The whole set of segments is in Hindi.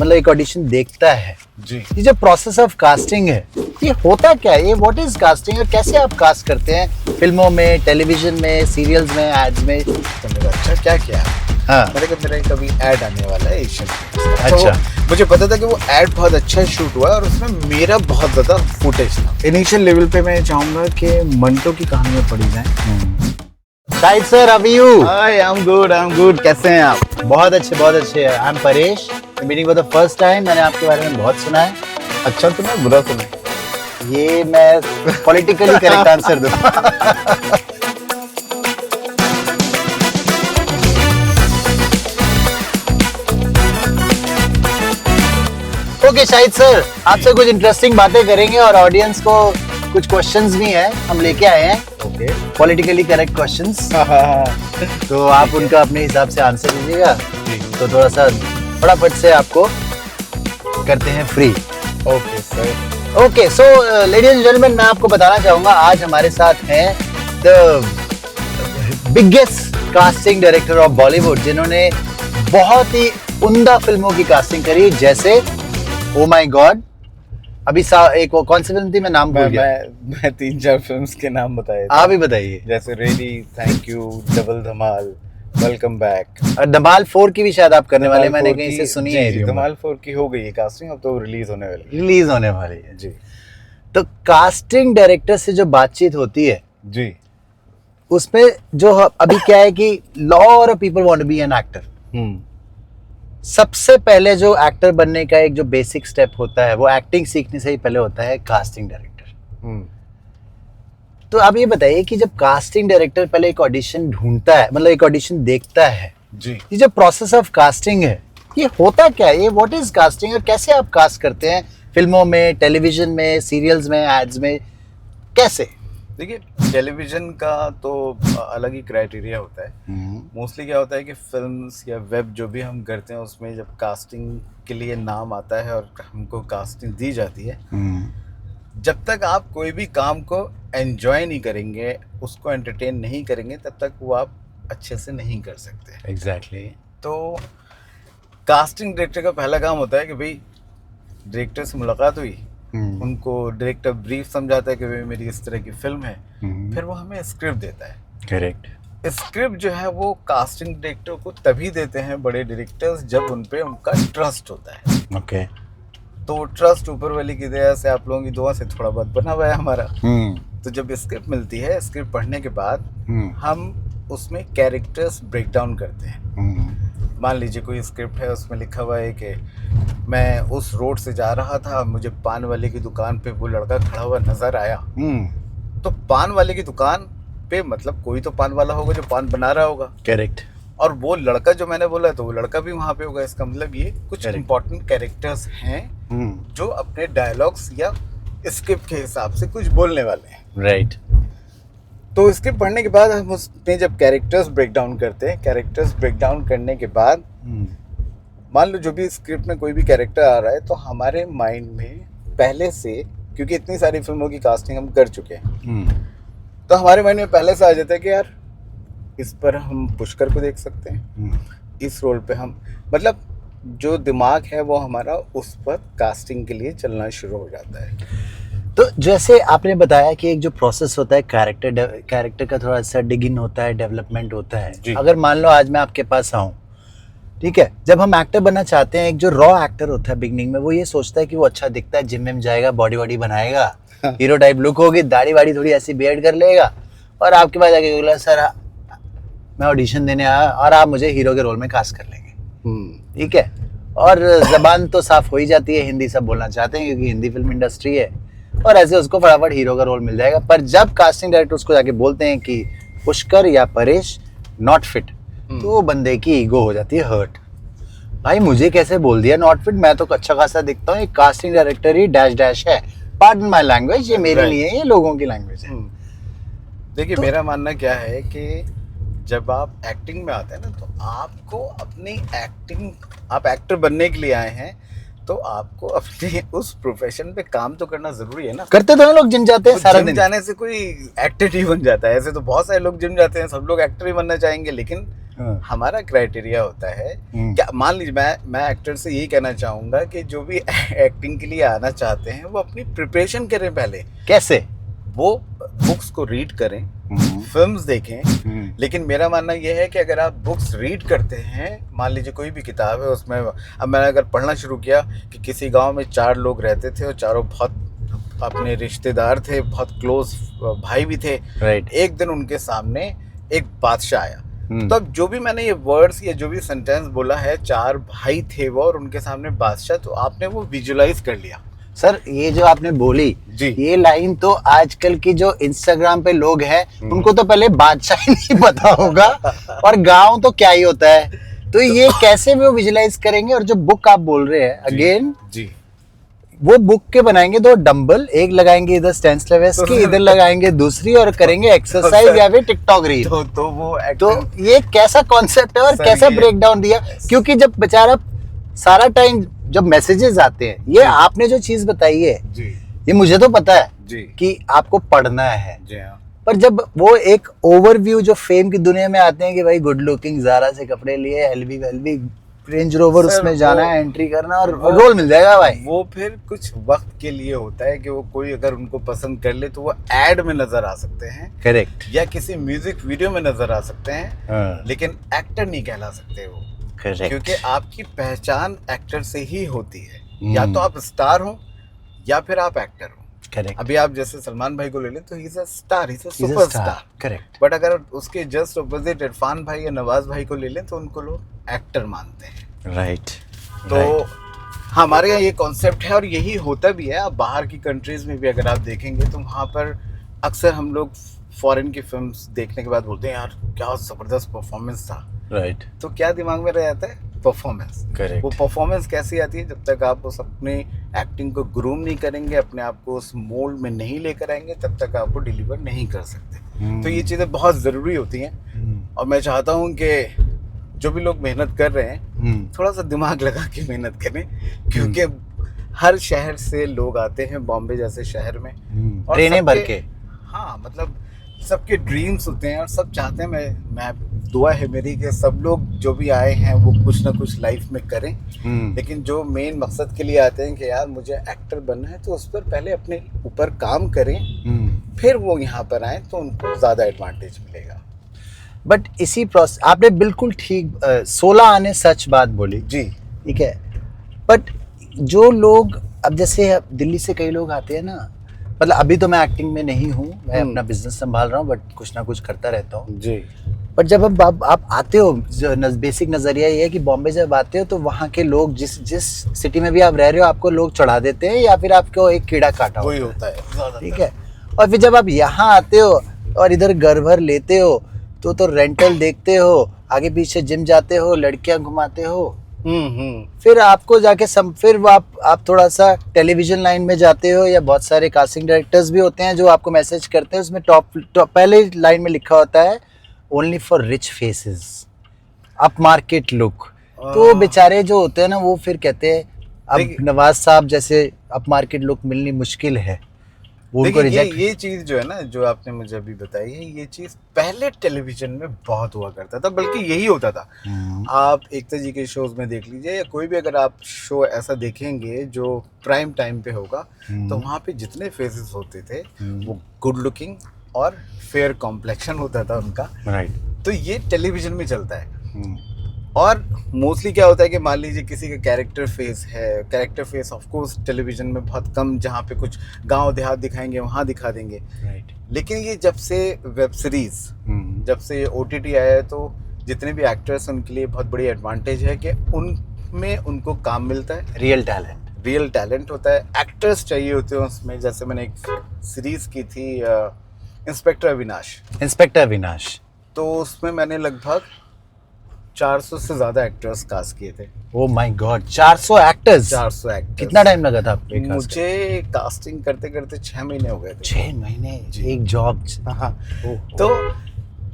मतलब एक ऑडिशन देखता है जी। ये जो प्रोसेस ऑफ कास्टिंग है ये होता क्या है, ये व्हाट इज कास्टिंग और कैसे आप कास्ट करते हैं फिल्मों में, टेलीविजन में, सीरियल्स में, एड्स में? तो मेरा अच्छा क्या किया, हाँ मेरा कभी ऐड आने वाला है एशियन में। अच्छा। तो मुझे पता था कि वो ऐड बहुत अच्छा शूट हुआ और उसमें मेरा बहुत ज़्यादा फुटेज था। इनिशियल लेवल पे मैं चाहूँगा कि मंटो की कहानियाँ पढ़ी जाएं। Shahid sir, how are you? I am good. कैसे हैं आप? बहुत अच्छे। I am Paresh, meeting for the first time. मैंने आपके बारे में बहुत सुना है। अच्छा सुना बुरा सुना? ये मैं पॉलिटिकली करेक्ट आंसर दूंगा। ओके शाहिद सर, आपसे कुछ इंटरेस्टिंग बातें करेंगे और ऑडियंस को कुछ क्वेश्चंस भी हैं, हम लेके आए हैं। ओके। पॉलिटिकली करेक्ट क्वेश्चंस, तो आप उनका अपने हिसाब से आंसर दीजिएगा। तो थोड़ा सा फटाफट से आपको करते हैं free. Okay sir. Okay so ladies and gentleman, मैं आपको बताना चाहूंगा आज हमारे साथ हैं the biggest casting director of Bollywood, जिन्होंने बहुत ही उम्दा फिल्मों की कास्टिंग करी, जैसे ओ माय गॉड, अभी एक वो कौन सी फिल्म थी, मैं नाम भूल गया। मैं 3-4 फिल्म्स के नाम बताए थे। आप ही बताइए। जैसे ready, thank you, double Dhamaal, welcome back. Dhamaal 4 की भी शायद आप करने वाले, मैंने कहीं से सुनी है। धमाल 4 की हो गई है कास्टिंग, अब तो रिलीज होने वाली है जी। तो कास्टिंग डायरेक्टर से जो बातचीत होती है जी, उसमें जो अभी क्या है कि lot of people want to be an actor. सबसे पहले जो एक्टर बनने का एक जो बेसिक स्टेप होता है वो एक्टिंग सीखने से ही पहले होता है कास्टिंग डायरेक्टर। तो आप ये बताइए कि जब कास्टिंग डायरेक्टर पहले एक ऑडिशन ढूंढता है, मतलब एक ऑडिशन देखता है जी। ये जो प्रोसेस ऑफ कास्टिंग है ये होता क्या है, ये व्हाट इज कास्टिंग और कैसे आप कास्ट करते हैं फिल्मों में, टेलीविजन में, सीरियल्स में, एड्स में, कैसे? देखिए, टेलीविजन का तो अलग ही क्राइटेरिया होता है। मोस्टली क्या होता है कि फिल्म्स या वेब जो भी हम करते हैं उसमें जब कास्टिंग के लिए नाम आता है और हमको कास्टिंग दी जाती है, जब तक आप कोई भी काम को एंजॉय नहीं करेंगे, उसको एंटरटेन नहीं करेंगे, तब तक वो आप अच्छे से नहीं कर सकते। एग्जैक्टली। तो कास्टिंग डायरेक्टर का पहला काम होता है कि भाई डायरेक्टर से मुलाकात हुई, उनको डायरेक्टर ब्रीफ समझाता है कि भाई मेरी इस तरह की फिल्म है, फिर वो हमें स्क्रिप्ट देता है। करेक्ट। स्क्रिप्ट जो है वो कास्टिंग डायरेक्टर को तभी देते हैं बड़े डायरेक्टर्स जब उन पे उनका ट्रस्ट होता है। ओके। तो ट्रस्ट ऊपर वाली की दया से, आप लोगों की दुआ से थोड़ा बहुत बना हुआ है हमारा। तो जब स्क्रिप्ट मिलती है, स्क्रिप्ट पढ़ने के बाद हम उसमें कैरेक्टर्स ब्रेक डाउन करते हैं। मान लीजिए कोई स्क्रिप्ट है, उसमें लिखा हुआ है कि मैं उस रोड से जा रहा था, मुझे पान वाले की दुकान पे वो लड़का खड़ा हुआ नजर आया। तो पान वाले की दुकान पे मतलब कोई तो पान वाला होगा जो पान बना रहा होगा। करेक्ट। और वो लड़का जो मैंने बोला तो वो लड़का भी वहाँ पे होगा। इसका मतलब ये कुछ इम्पोर्टेंट कैरेक्टर्स हैं जो अपने डायलॉग्स या स्क्रिप्ट के हिसाब से कुछ बोलने वाले हैं। राइट। तो स्क्रिप्ट पढ़ने के बाद हम उसमें जब कैरेक्टर्स ब्रेक डाउन करते हैं, कैरेक्टर्स ब्रेक डाउन करने के बाद मान लो जो भी स्क्रिप्ट में कोई भी कैरेक्टर आ रहा है, तो हमारे माइंड में पहले से, क्योंकि इतनी सारी फिल्मों की कास्टिंग हम कर चुके हैं, तो हमारे माइंड में पहले से आ जाता है कि यार इस पर हम पुष्कर को देख सकते हैं, इस रोल पे हम, मतलब जो दिमाग है वो हमारा उस पर कास्टिंग के लिए चलना शुरू हो जाता है। तो जैसे आपने बताया कि एक जो प्रोसेस होता है कैरेक्टर का थोड़ा सा डिगिन होता है, डेवलपमेंट होता है। अगर मान लो आज मैं आपके पास आऊँ, ठीक है, जब हम एक्टर बनना चाहते हैं, एक जो रॉ एक्टर होता है बिगनिंग में, वो ये सोचता है कि वो अच्छा दिखता है, जिम में जाएगा, बॉडी वॉडी बनाएगा, हीरो टाइप लुक होगी, दाढ़ी वाड़ी थोड़ी ऐसी बियर्ड कर लेगा, और आपके पास आके बोला सर मैं ऑडिशन देने आया और आप मुझे हीरो के रोल में कास्ट कर लेंगे। ठीक है, और जबान तो साफ हो ही जाती है, हिंदी सब बोलना चाहते हैं क्योंकि हिंदी फिल्म इंडस्ट्री है, और ऐसे उसको फटाफट हीरो का रोल मिल जाएगा। पर जब कास्टिंग डायरेक्टर उसको जाके बोलते हैं कि पुष्कर या परेश नॉट फिट, तो वो बंदे की ईगो हो जाती है हर्ट। भाई मुझे कैसे बोल दिया नॉट फिट, मैं तो अच्छा खासा दिखता हूँ, एक कास्टिंग डायरेक्टर ही डैश डैश है, पार्डन माय लैंग्वेज, ये मेरे लिए है, ये लोगों की लैंग्वेज है। देखिए मेरा मानना क्या है कि जब आप एक्टिंग में आते हैं ना, तो आपको अपनी एक्टिंग, आप एक्टर बनने के लिए आए हैं, तो आपको अपने उस प्रोफेशन पे काम तो करना जरूरी है ना। करते तो लोग जिम जाते हैं सारा दिन। जाने से कोई एक्टर नहीं बन जाता है। ऐसे तो बहुत सारे लोग जिम जाते हैं, सब लोग एक्टर ही बनना चाहेंगे, लेकिन हाँ। हमारा क्राइटेरिया होता है क्या, मान लीजिए मैं एक्टर से यही कहना चाहूंगा कि जो भी एक्टिंग के लिए आना चाहते हैं वो अपनी प्रिपरेशन करें पहले। कैसे? वो बुक्स को रीड करें, फिल्म्स देखें। लेकिन मेरा मानना यह है कि अगर आप बुक्स रीड करते हैं, मान लीजिए कोई भी किताब है उसमें, अब मैंने अगर पढ़ना शुरू किया कि किसी गांव में 4 लोग रहते थे और चारों बहुत अपने रिश्तेदार थे, बहुत क्लोज भाई भी थे। राइट। एक दिन उनके सामने एक बादशाह आया, तो अब जो भी मैंने ये वर्ड्स या जो भी सेंटेंस बोला है, 4 भाई थे वो और उनके सामने बादशाह, तो आपने वो विजुलाइज कर लिया। सर ये जो आपने बोली जी, ये लाइन तो आजकल की जो इंस्टाग्राम पे लोग हैं उनको तो पहले बादशाह ही नहीं पता होगा और गांव तो क्या ही होता है, तो ये कैसे वो विजुलाइज करेंगे? और जो बुक आप बोल रहे हैं अगेन जी, वो वो बुक के बनाएंगे 2 डंबल, एक लगाएंगे इधर स्टैनिस्लावस्की की, इधर लगाएंगे दूसरी और करेंगे एक्सरसाइज या फिर टिकटॉक रील। तो ये कैसा कॉन्सेप्ट है और कैसा ब्रेक डाउन दिया? क्योंकि जब बेचारा सारा टाइम जब मैसेजेस आते हैं, ये आपने जो चीज बताई है जी, ये मुझे तो पता है जी, कि आपको पढ़ना है, जी हाँ। पर जब वो एक ओवरव्यू जो फेम की दुनिया में आते हैं कि भाई गुड लुकिंग, ज़ारा से कपड़े लिए, एलवी वेलवी, रेंज रोवर, उसमें जाना है, एंट्री करना और रोल मिल जाएगा भाई। वो फिर कुछ वक्त के लिए होता है कि वो कोई अगर उनको पसंद कर ले तो वो एड में नजर आ सकते हैं, करेक्ट, या किसी म्यूजिक वीडियो में नजर आ सकते हैं, हाँ, लेकिन एक्टर नहीं कहला सकते वो। करेक्ट, क्योंकि आपकी पहचान एक्टर से ही होती है, या तो आप स्टार हो या फिर आप एक्टर हो। करेक्ट। अभी आप जैसे सलमान भाई को ले लें तो he is a star, he is a superstar, correct. But अगर उसके जस्ट ऑपोजिट इरफान भाई या नवाज भाई को ले लें तो उनको लोग एक्टर मानते हैं। राइट। तो हमारे यहाँ ये कॉन्सेप्ट है और यही होता भी है। आप बाहर की कंट्रीज में भी अगर आप देखेंगे तो वहाँ पर अक्सर हम लोग फॉरेन की फिल्म्स देखने के बाद बोलते हैं यार क्या ज़बरदस्त परफॉर्मेंस था। राइट। तो क्या दिमाग में रह जाता है? परफॉर्मेंस। करेक्ट। वो परफॉर्मेंस कैसी आती है? जब तक आप उस अपनी एक्टिंग को ग्रूम नहीं करेंगे, अपने आप को उस मोल्ड में नहीं लेकर आएंगे, तब तक आपको डिलीवर नहीं कर सकते। तो ये चीज़ें बहुत ज़रूरी होती हैं और मैं चाहता हूँ कि जो भी लोग मेहनत कर रहे हैं थोड़ा सा दिमाग लगा के मेहनत करें, क्योंकि हर शहर से लोग आते हैं बॉम्बे जैसे शहर में और ट्रेनें भर के, हाँ मतलब सबके ड्रीम्स होते हैं और सब चाहते हैं, मैं दुआ है मेरी कि सब लोग जो भी आए हैं वो कुछ ना कुछ लाइफ में करें। लेकिन जो मेन मकसद के लिए आते हैं कि यार मुझे एक्टर बनना है, तो उस पर पहले अपने ऊपर काम करें, फिर वो यहाँ पर आए तो उनको ज़्यादा एडवांटेज मिलेगा। बट इसी प्रोसेस आपने बिल्कुल ठीक 16 आने सच बात बोली जी, ठीक है। बट जो लोग अब जैसे दिल्ली से कई लोग आते हैं ना, मतलब अभी तो मैं एक्टिंग में नहीं हूँ, मैं अपना बिजनेस संभाल रहा हूँ, बट कुछ ना कुछ करता रहता हूँ जी। बट जब आप आते हो, बेसिक नज़रिया ये है कि बॉम्बे जब आते हो तो वहाँ के लोग जिस सिटी में भी आप रह रहे हो आपको लोग चढ़ा देते हैं या फिर आपको एक कीड़ा काटा वही होता है, ठीक है। और फिर जब आप यहाँ आते हो और इधर घर भर लेते हो तो रेंटल देखते हो, आगे पीछे जिम जाते हो, लड़कियां घुमाते हो, फिर आपको जाके फिर आप थोड़ा सा टेलीविजन लाइन में जाते हो, या बहुत सारे कास्टिंग डायरेक्टर्स भी होते हैं जो आपको मैसेज करते हैं, उसमें टॉप पहले लाइन में लिखा होता है only for rich faces, up market look. तो बेचारे जो होते हैं ना वो फिर कहते हैं अब नवाज साहब जैसे अप मार्केट लुक मिलनी मुश्किल है, वो उनको रिजेक्ट। ये चीज जो है ना, जो आपने मुझे अभी बताई है, ये चीज पहले टेलीविजन में बहुत हुआ करता था, बल्कि यही होता था। आप एकता जी के शोज में देख लीजिए या कोई भी अगर आप शो ऐसा देखेंगे जो प्राइम टाइम पे होगा, तो वहाँ पे जितने फेसेस होते थे वो गुड लुकिंग और फेयर कॉम्प्लेक्शन होता था उनका। राइट। तो ये टेलीविजन में चलता है। और मोस्टली क्या होता है कि मान लीजिए किसी का कैरेक्टर फेस है, character face of course television में बहुत कम, जहाँ पे कुछ गांव देहात दिखाएंगे वहाँ दिखा देंगे। राइट। लेकिन ये जब से वेब सीरीज, जब से OTT आया है, तो जितने भी एक्टर्स हैं उनके लिए बहुत बड़ी एडवांटेज है कि उनमें उनको काम मिलता है, रियल टैलेंट होता है, एक्टर्स चाहिए होते हैं उसमें। जैसे मैंने एक सीरीज की थी इंस्पेक्टर अविनाश, तो उसमें मैंने लगभग 400 से ज्यादा एक्टर्स कास्ट किए थे। Oh my God, 400 actors. कितना टाइम लगा था आपको? मुझे कास्टिंग करते करते 6 महीने हो गए थे। 6 महीने एक जॉब। हाँ। तो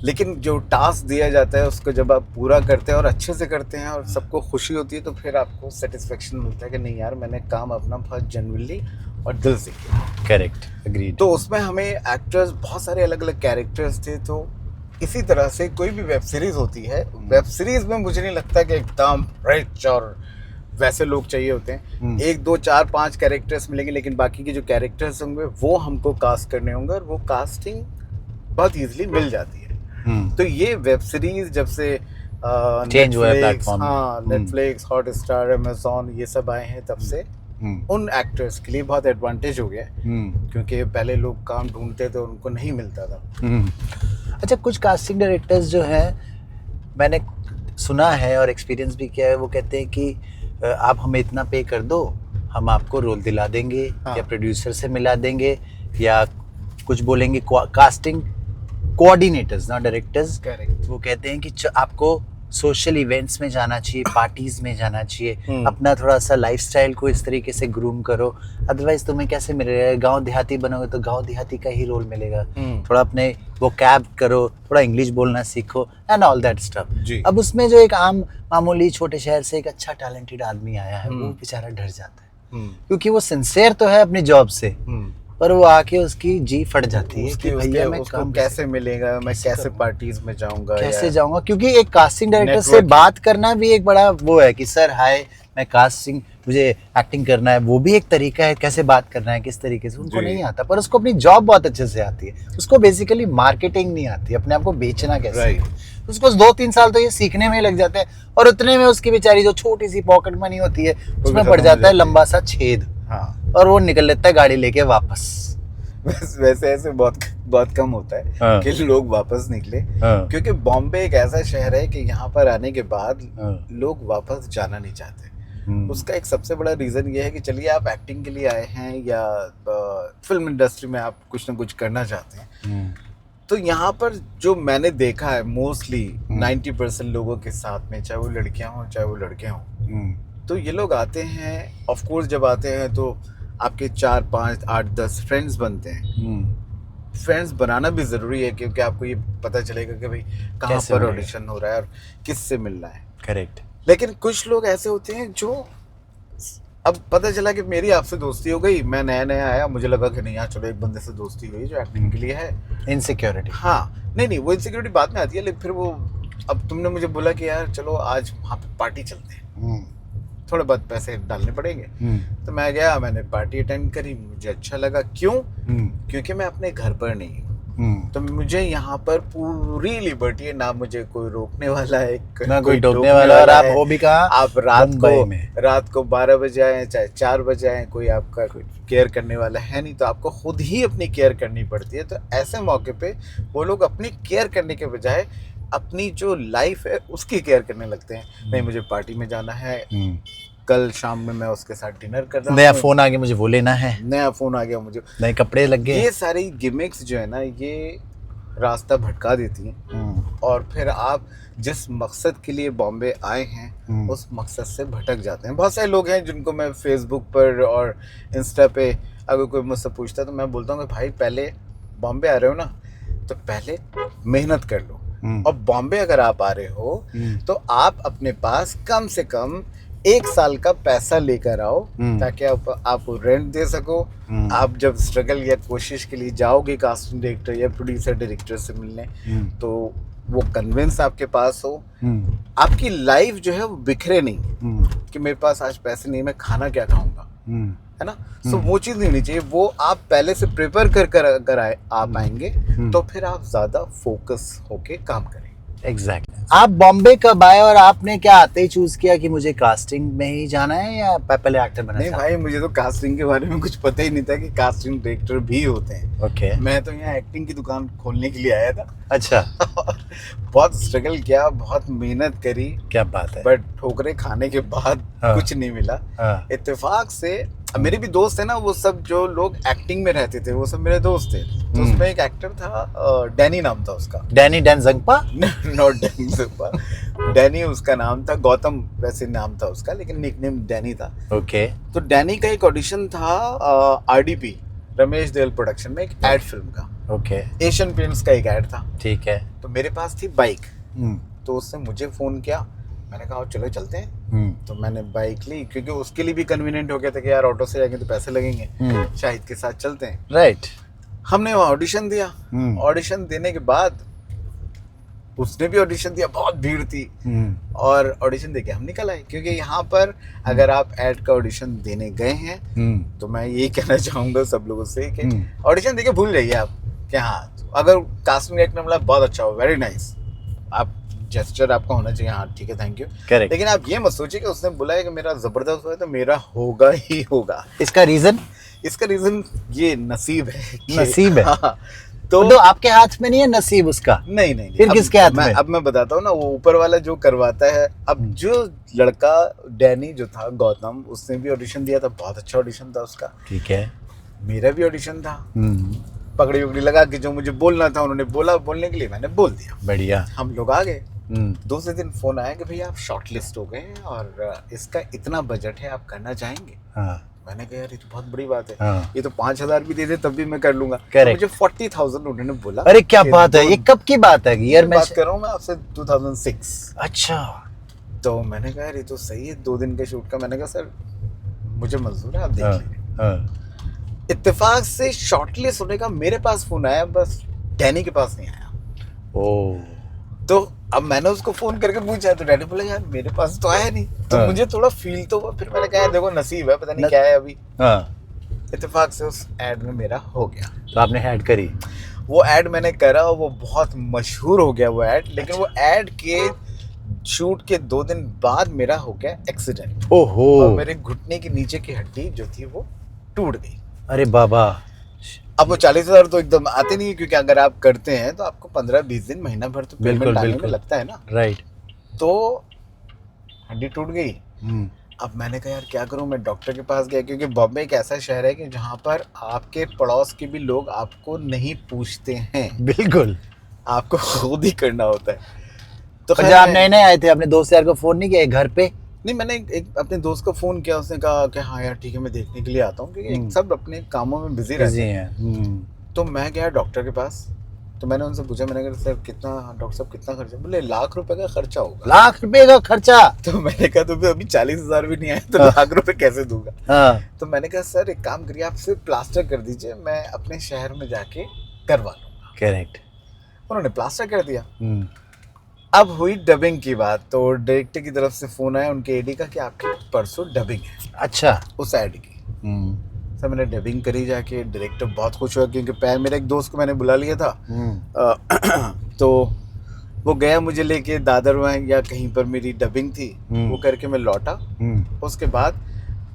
लेकिन जो टास्क दिया जाता है उसको जब आप पूरा करते हैं और अच्छे से करते हैं और सबको खुशी होती है, तो फिर आपको सेटिस्फेक्शन मिलता है कि नहीं यार मैंने काम अपना बहुत जेन्युइनली और दिल से किया। Correct, agreed. तो उसमें हमें एक्टर्स बहुत सारे अलग अलग कैरेक्टर्स थे, तो इसी तरह से कोई भी वेब सीरीज होती है, वेब सीरीज में मुझे नहीं लगता कि एकदम रिच और वैसे लोग चाहिए होते हैं। 1 2 4 5 कैरेक्टर्स मिलेंगे, लेकिन बाकी के जो कैरेक्टर्स होंगे वो हमको कास्ट करने होंगे, और वो कास्टिंग बहुत इजीली मिल जाती है। तो ये वेब सीरीज जब से चेंज हुआ है प्लेटफॉर्म, हाँ, नेटफ्लिक्स, हॉटस्टार, अमेजोन, ये सब आए हैं, तब से उन एक्टर्स के लिए बहुत एडवांटेज हो गया है, क्योंकि पहले लोग काम ढूंढते थे, उनको नहीं मिलता था। अच्छा, कुछ कास्टिंग डायरेक्टर्स जो हैं, मैंने सुना है और एक्सपीरियंस भी किया है, वो कहते हैं कि आप हमें इतना पे कर दो, हम आपको रोल दिला देंगे, या प्रोड्यूसर से मिला देंगे, या कुछ बोलेंगे कास्टिंग कोऑर्डिनेटर्स ना डायरेक्टर्स, वो कहते हैं कि आपको सोशल इवेंट्स में जाना चाहिए, पार्टीज में जाना चाहिए, अपना थोड़ा सा लाइफस्टाइल को इस तरीके से ग्रूम करो, अदरवाइज तुम्हें कैसे मिलेगा, गांव देहाती बनोगे तो गांव देहाती का ही रोल मिलेगा। थोड़ा अपने वो कैब करो, थोड़ा इंग्लिश बोलना सीखो, एंड ऑल दैट स्टफ। अब उसमें जो एक आम मामूली छोटे शहर से एक अच्छा टैलेंटेड आदमी आया है, वो बेचारा डर जाता है, क्योंकि वो सिंसियर तो है अपनी जॉब से, पर वो आके उसकी जी फट जाती है कि भैया मैं काम कैसे मिलेगा, मैं कैसे पार्टीज में जाऊंगा, कैसे जाऊंगा, क्योंकि एक कास्टिंग डायरेक्टर से बात करना भी एक बड़ा वो है कि सर हाय, मैं कास्टिंग, मुझे एक्टिंग करना है, वो भी एक तरीका है कैसे बात करना है, किस तरीके से, उनको नहीं आता, पर उसको अपनी जॉब बहुत अच्छे से आती है, उसको बेसिकली मार्केटिंग नहीं आती, अपने आप को बेचना कैसे, उसको 2-3 साल तो ये सीखने में लग जाते हैं, और उतने में उसकी बेचारी जो छोटी सी पॉकेट मनी होती है उसमें पड़ जाता है लंबा सा छेद, और वो निकल लेता है गाड़ी लेके वापस। वैसे ऐसे बहुत कम होता है कि लोग वापस निकले, क्योंकि बॉम्बे एक ऐसा शहर है कि यहाँ पर आने के बाद लोग वापस जाना नहीं चाहते। उसका एक सबसे बड़ा रीजन ये है कि चलिए आप एक्टिंग के लिए आए हैं, या फिल्म इंडस्ट्री में आप कुछ ना कुछ करना चाहते हैं, तो यहाँ पर जो मैंने देखा है मोस्टली 90% लोगों के साथ में, चाहे वो लड़कियां हों चाहे वो लड़के हों, तो ये लोग आते हैं, ऑफ कोर्स जब आते हैं तो आपके 4 5 8 10 फ्रेंड्स बनते हैं। फ्रेंड्स बनाना भी ज़रूरी है, क्योंकि आपको ये पता चलेगा कि भाई कहाँ पर ऑडिशन हो रहा है और किस से मिल रहा है। करेक्ट। लेकिन कुछ लोग ऐसे होते हैं जो, अब पता चला कि मेरी आपसे दोस्ती हो गई, मैं नया नया आया, मुझे लगा कि नहीं यार चलो एक बंदे से दोस्ती हुई जो एक्टिंग के लिए है। इनसिक्योरिटी, हाँ, नहीं वो इनसिक्योरिटी बाद में आती है, लेकिन फिर वो, अब तुमने मुझे बोला कि यार चलो आज वहाँ पे पार्टी चलते हैं, थोड़े बहुत पैसे डालने पड़ेंगे, तो मैं गया, मैंने पार्टी अटेंड करी, मुझे अच्छा लगा। क्यों? क्योंकि मैं अपने घर पर नहीं हूँ, तो मुझे यहाँ पर पूरी लिबर्टी है, ना मुझे कोई रोकने वाला है, ना कोई टोकने वाला, और आप हो भी कहाँ, आप रात को 12 बजे आए चाहे 4 बजे आए, कोई आपका केयर करने वाला है नहीं, तो आपको खुद ही अपनी केयर करनी पड़ती है। तो ऐसे मौके पे वो लोग अपनी केयर करने के बजाय अपनी जो लाइफ है उसकी केयर करने लगते हैं। नहीं मुझे पार्टी में जाना है, कल शाम में मैं उसके साथ डिनर कर रहा हूँ, नया फोन आ गया मुझे वो लेना है, नया फोन आ गया मुझे, नए कपड़े लग गए, ये सारी गिमिक्स जो है ना, ये रास्ता भटका देती हैं, और फिर आप जिस मकसद के लिए बॉम्बे आए हैं उस मकसद से भटक जाते हैं। बहुत सारे लोग हैं जिनको मैं फेसबुक पर और इंस्टा पे अगर कोई मुझसे पूछता है तो मैं बोलता हूँ कि भाई पहले बॉम्बे आ रहे हो ना, तो पहले मेहनत कर लो, और बॉम्बे अगर आप आ रहे हो तो आप अपने पास कम से कम 1 साल का पैसा लेकर आओ, ताकि आप रेंट दे सको। आप जब स्ट्रगल या कोशिश के लिए जाओगे कास्टिंग डायरेक्टर या प्रोड्यूसर डायरेक्टर से मिलने, तो वो कन्विंस आपके पास हो, आपकी लाइफ जो है वो बिखरे नहीं कि मेरे पास आज पैसे नहीं, मैं खाना क्या खाऊंगा, है ना। सो वो चीज़ नहीं होनी चाहिए, वो आप पहले से प्रिपेयर कर अगर आप आएंगे तो फिर आप ज़्यादा फोकस होके काम करेंगे। एग्जैक्टली। आप बॉम्बे कब आए और आपने क्या आते ही चूज किया कि मुझे कास्टिंग में ही जाना है या पहले एक्टर बनना? नहीं भाई, मुझे तो कास्टिंग के बारे में कुछ पता ही नहीं था कि कास्टिंग डायरेक्टर भी होते हैं। ओके। मैं तो यहाँ एक्टिंग की दुकान खोलने के लिए आया था। अच्छा। बहुत स्ट्रगल किया, बहुत मेहनत करी, क्या बात है, बट ठोकरे खाने के बाद कुछ नहीं मिला। इत्तेफाक से मेरे भी दोस्त है ना, वो सब जो लोग एक्टिंग में रहते थे वो सब मेरे दोस्त थे। तो उसमें एक एक्टर था, डैनी नाम था उसका। डैनी ज़ंगपा? नॉट डैनी ज़ंगपा, डैनी उसका नाम था, गौतम वैसे नाम था उसका, लेकिन निकनेम डैनी था। ओके। तो डैनी का एक ऑडिशन था RDP, रमेश देओल प्रोडक्शन में, एक एड फिल्म का। ओके। एशियन पेंट्स का एक एड था। ठीक है। तो मेरे पास थी बाइक, तो उसने मुझे फोन किया, मैंने कहा चलो चलते हैं। तो मैंने बाइक ली, क्योंकि उसके लिए भी कन्वीनियंट हो गया था कि यार ऑटो से जाएंगे तो पैसे लगेंगे, शाहिद के साथ चलते हैं। राइट। हमने वहाँ ऑडिशन दिया। ऑडिशन देने के बाद उसने भी ऑडिशन दिया, बहुत भीड़ थी, और ऑडिशन देके हम निकल आए। क्योंकि यहाँ पर अगर आप ऐड का ऑडिशन देने गए हैं तो मैं यही कहना चाहूंगा सब लोगों से कि ऑडिशन देके भूल जाइए आप कि हाँ, अगर कास्टिंग डायरेक्टर मिला बहुत अच्छा हो, वेरी नाइस, आप जेस्चर आपका होना चाहिए, हाँ ठीक है थैंक यू, लेकिन आप ये मत सोचिए कि उसने बोला है कि मेरा जबरदस्त हुआ है तो मेरा होगा ही होगा। इसका रीजन ये नसीब है, नसीब है। हाँ, तो आपके हाथ में नहीं है नसीब उसका? नहीं। फिर किसके हाथ में? अब मैं बताता हूँ ना, वो ऊपर वाला जो करवाता है। अब जो लड़का डैनी जो था, गौतम, उसने भी ऑडिशन दिया था, बहुत अच्छा ऑडिशन था उसका, ठीक है। मेरा भी ऑडिशन था, पकड़ी उकड़ी लगा के जो मुझे बोलना था उन्होंने बोला, बोलने के लिए मैंने बोल दिया, बढ़िया। हम लोग आ गए। दूसरे दिन फोन आया कि भैया आप शॉर्ट लिस्ट हो गए हैं और इसका इतना बजट है, आप करना चाहेंगे? हाँ। मैंने कहा यार ये तो बहुत बड़ी बात है, हाँ। ये तो 5,000 भी दे दे तब भी मैं कर लूंगा। तो मुझे 40,000 उन्होंने बोला। अरे क्या बात है, ये कब की बात है? ईयर में बात कर रहा हूँ मैं आपसे 2006। अच्छा। तो मैंने कहा यार ये तो सही है, 2 दिन के शूट का। मैंने कहा सर मुझे मंजूर है, आप देख लीजिए। इत्तेफाक से शॉर्टलिस्ट होने का मेरे पास फोन आया, बस डैनी के पास नहीं आया। ओह। तो अब मैंने उसको फोन करके पूछा तो डैडी बोला यार मेरे पास तो आया नहीं। तो मुझे थोड़ा फील तो हुआ, फिर मैंने कहा यार देखो नसीब है, पता नहीं क्या है अभी। इत्तेफाक से उस एड में मेरा हो गया। तो आपने ऐड करी? वो एड मैंने करा, वो बहुत मशहूर हो गया वो एड। लेकिन अच्छा। वो एड के शूट के 2 दिन बाद मेरा हो गया एक्सीडेंट। ओहो। और मेरे घुटने के नीचे की हड्डी जो थी वो टूट गई। अरे बाबा। अब वो 40,000 तो एकदम आते नहीं है, क्योंकि अगर आप करते हैं तो आपको 15-20 दिन, महीना भर तो पेमेंट आने में लगता है ना। राइट। तो हड्डी टूट गई। अब मैंने कहा यार क्या करूं, मैं डॉक्टर के पास गया, क्योंकि बॉम्बे एक ऐसा शहर है कि जहाँ पर आपके पड़ोस के भी लोग आपको नहीं पूछते हैं। बिल्कुल, आपको खुद ही करना होता है। तो जब आप नए आए थे, अपने दोस्त यार को फोन नहीं किया घर पे? नहीं, मैंने एक अपने दोस्त को फोन किया, उसने कहा कि हाँ यार ठीक है मैं देखने के लिए आता हूँ, क्योंकि सब अपने कामों में बिजी रहते हैं। तो मैं गया डॉक्टर के पास, तो मैंने उनसे पूछा, मैंने कहा सर कितना, डॉक्टर साहब कितना खर्चा? बोले ₹1,00,000 का खर्चा होगा। ₹1,00,000 का खर्चा? तो मैंने कहा तो अभी 40,000 भी नहीं आए तो ₹1,00,000 कैसे दूंगा? तो मैंने कहा सर एक काम करिए, आप सिर्फ प्लास्टर कर दीजिए, मैं अपने शहर में जाके करवा लूंगा। करेक्ट। उन्होंने प्लास्टर कर दिया। अब हुई डबिंग की बात, तो डायरेक्टर की तरफ से फोन आया उनके एडी का कि आपकी परसों डबिंग है। अच्छा। उस एड की। सर मैंने डबिंग करी जाके, डायरेक्टर बहुत खुश हुआ, क्योंकि मेरे एक दोस्त को मैंने बुला लिया था। तो वो गया मुझे लेके दादर में या कहीं पर, मेरी डबिंग थी, वो करके मैं लौटा। उसके बाद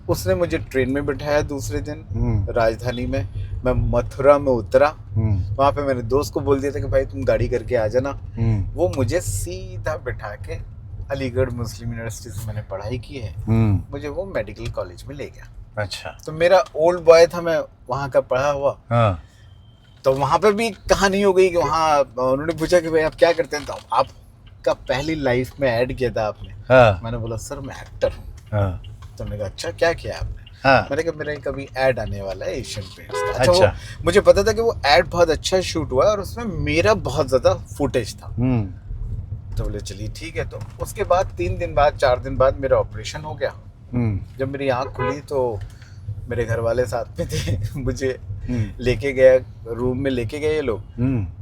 उसने मुझे ट्रेन में बिठाया दूसरे दिन राजधानी में। मैं मथुरा में उतरा, वहाँ पे मेरे दोस्त को बोल दिया था कि भाई तुम गाड़ी करके आ जाना। वो मुझे सीधा बिठा के, अलीगढ़ मुस्लिम यूनिवर्सिटी से मैंने पढ़ाई की है, मुझे वो मेडिकल कॉलेज में ले गया। अच्छा। तो मेरा ओल्ड बॉय था, मैं वहाँ का पढ़ा हुआ। तो वहाँ पे भी कहानी हो गई कि वहाँ उन्होंने पूछा कि भाई आप क्या करते हैं, तो आपका पहली लाइफ में ऐड किया था आपने? मैंने बोला सर मैं एक्टर हूँ। तो मैंने कहा अच्छा क्या किया आपने? मैंने कहा मेरा कभी ऐड आने वाला है एशियन पेंट्स का। अच्छा। मुझे पता था कि वो ऐड बहुत अच्छा शूट हुआ है और उसमें मेरा बहुत ज्यादा फुटेज था। तो बोले चलिए ठीक है। तो उसके बाद 3 दिन बाद 4 दिन बाद मेरा ऑपरेशन हो गया। जब मेरी आँख खुली तो मेरे घर वाले साथ में थे, मुझे लेके गया, रूम में लेके गए ये लोग,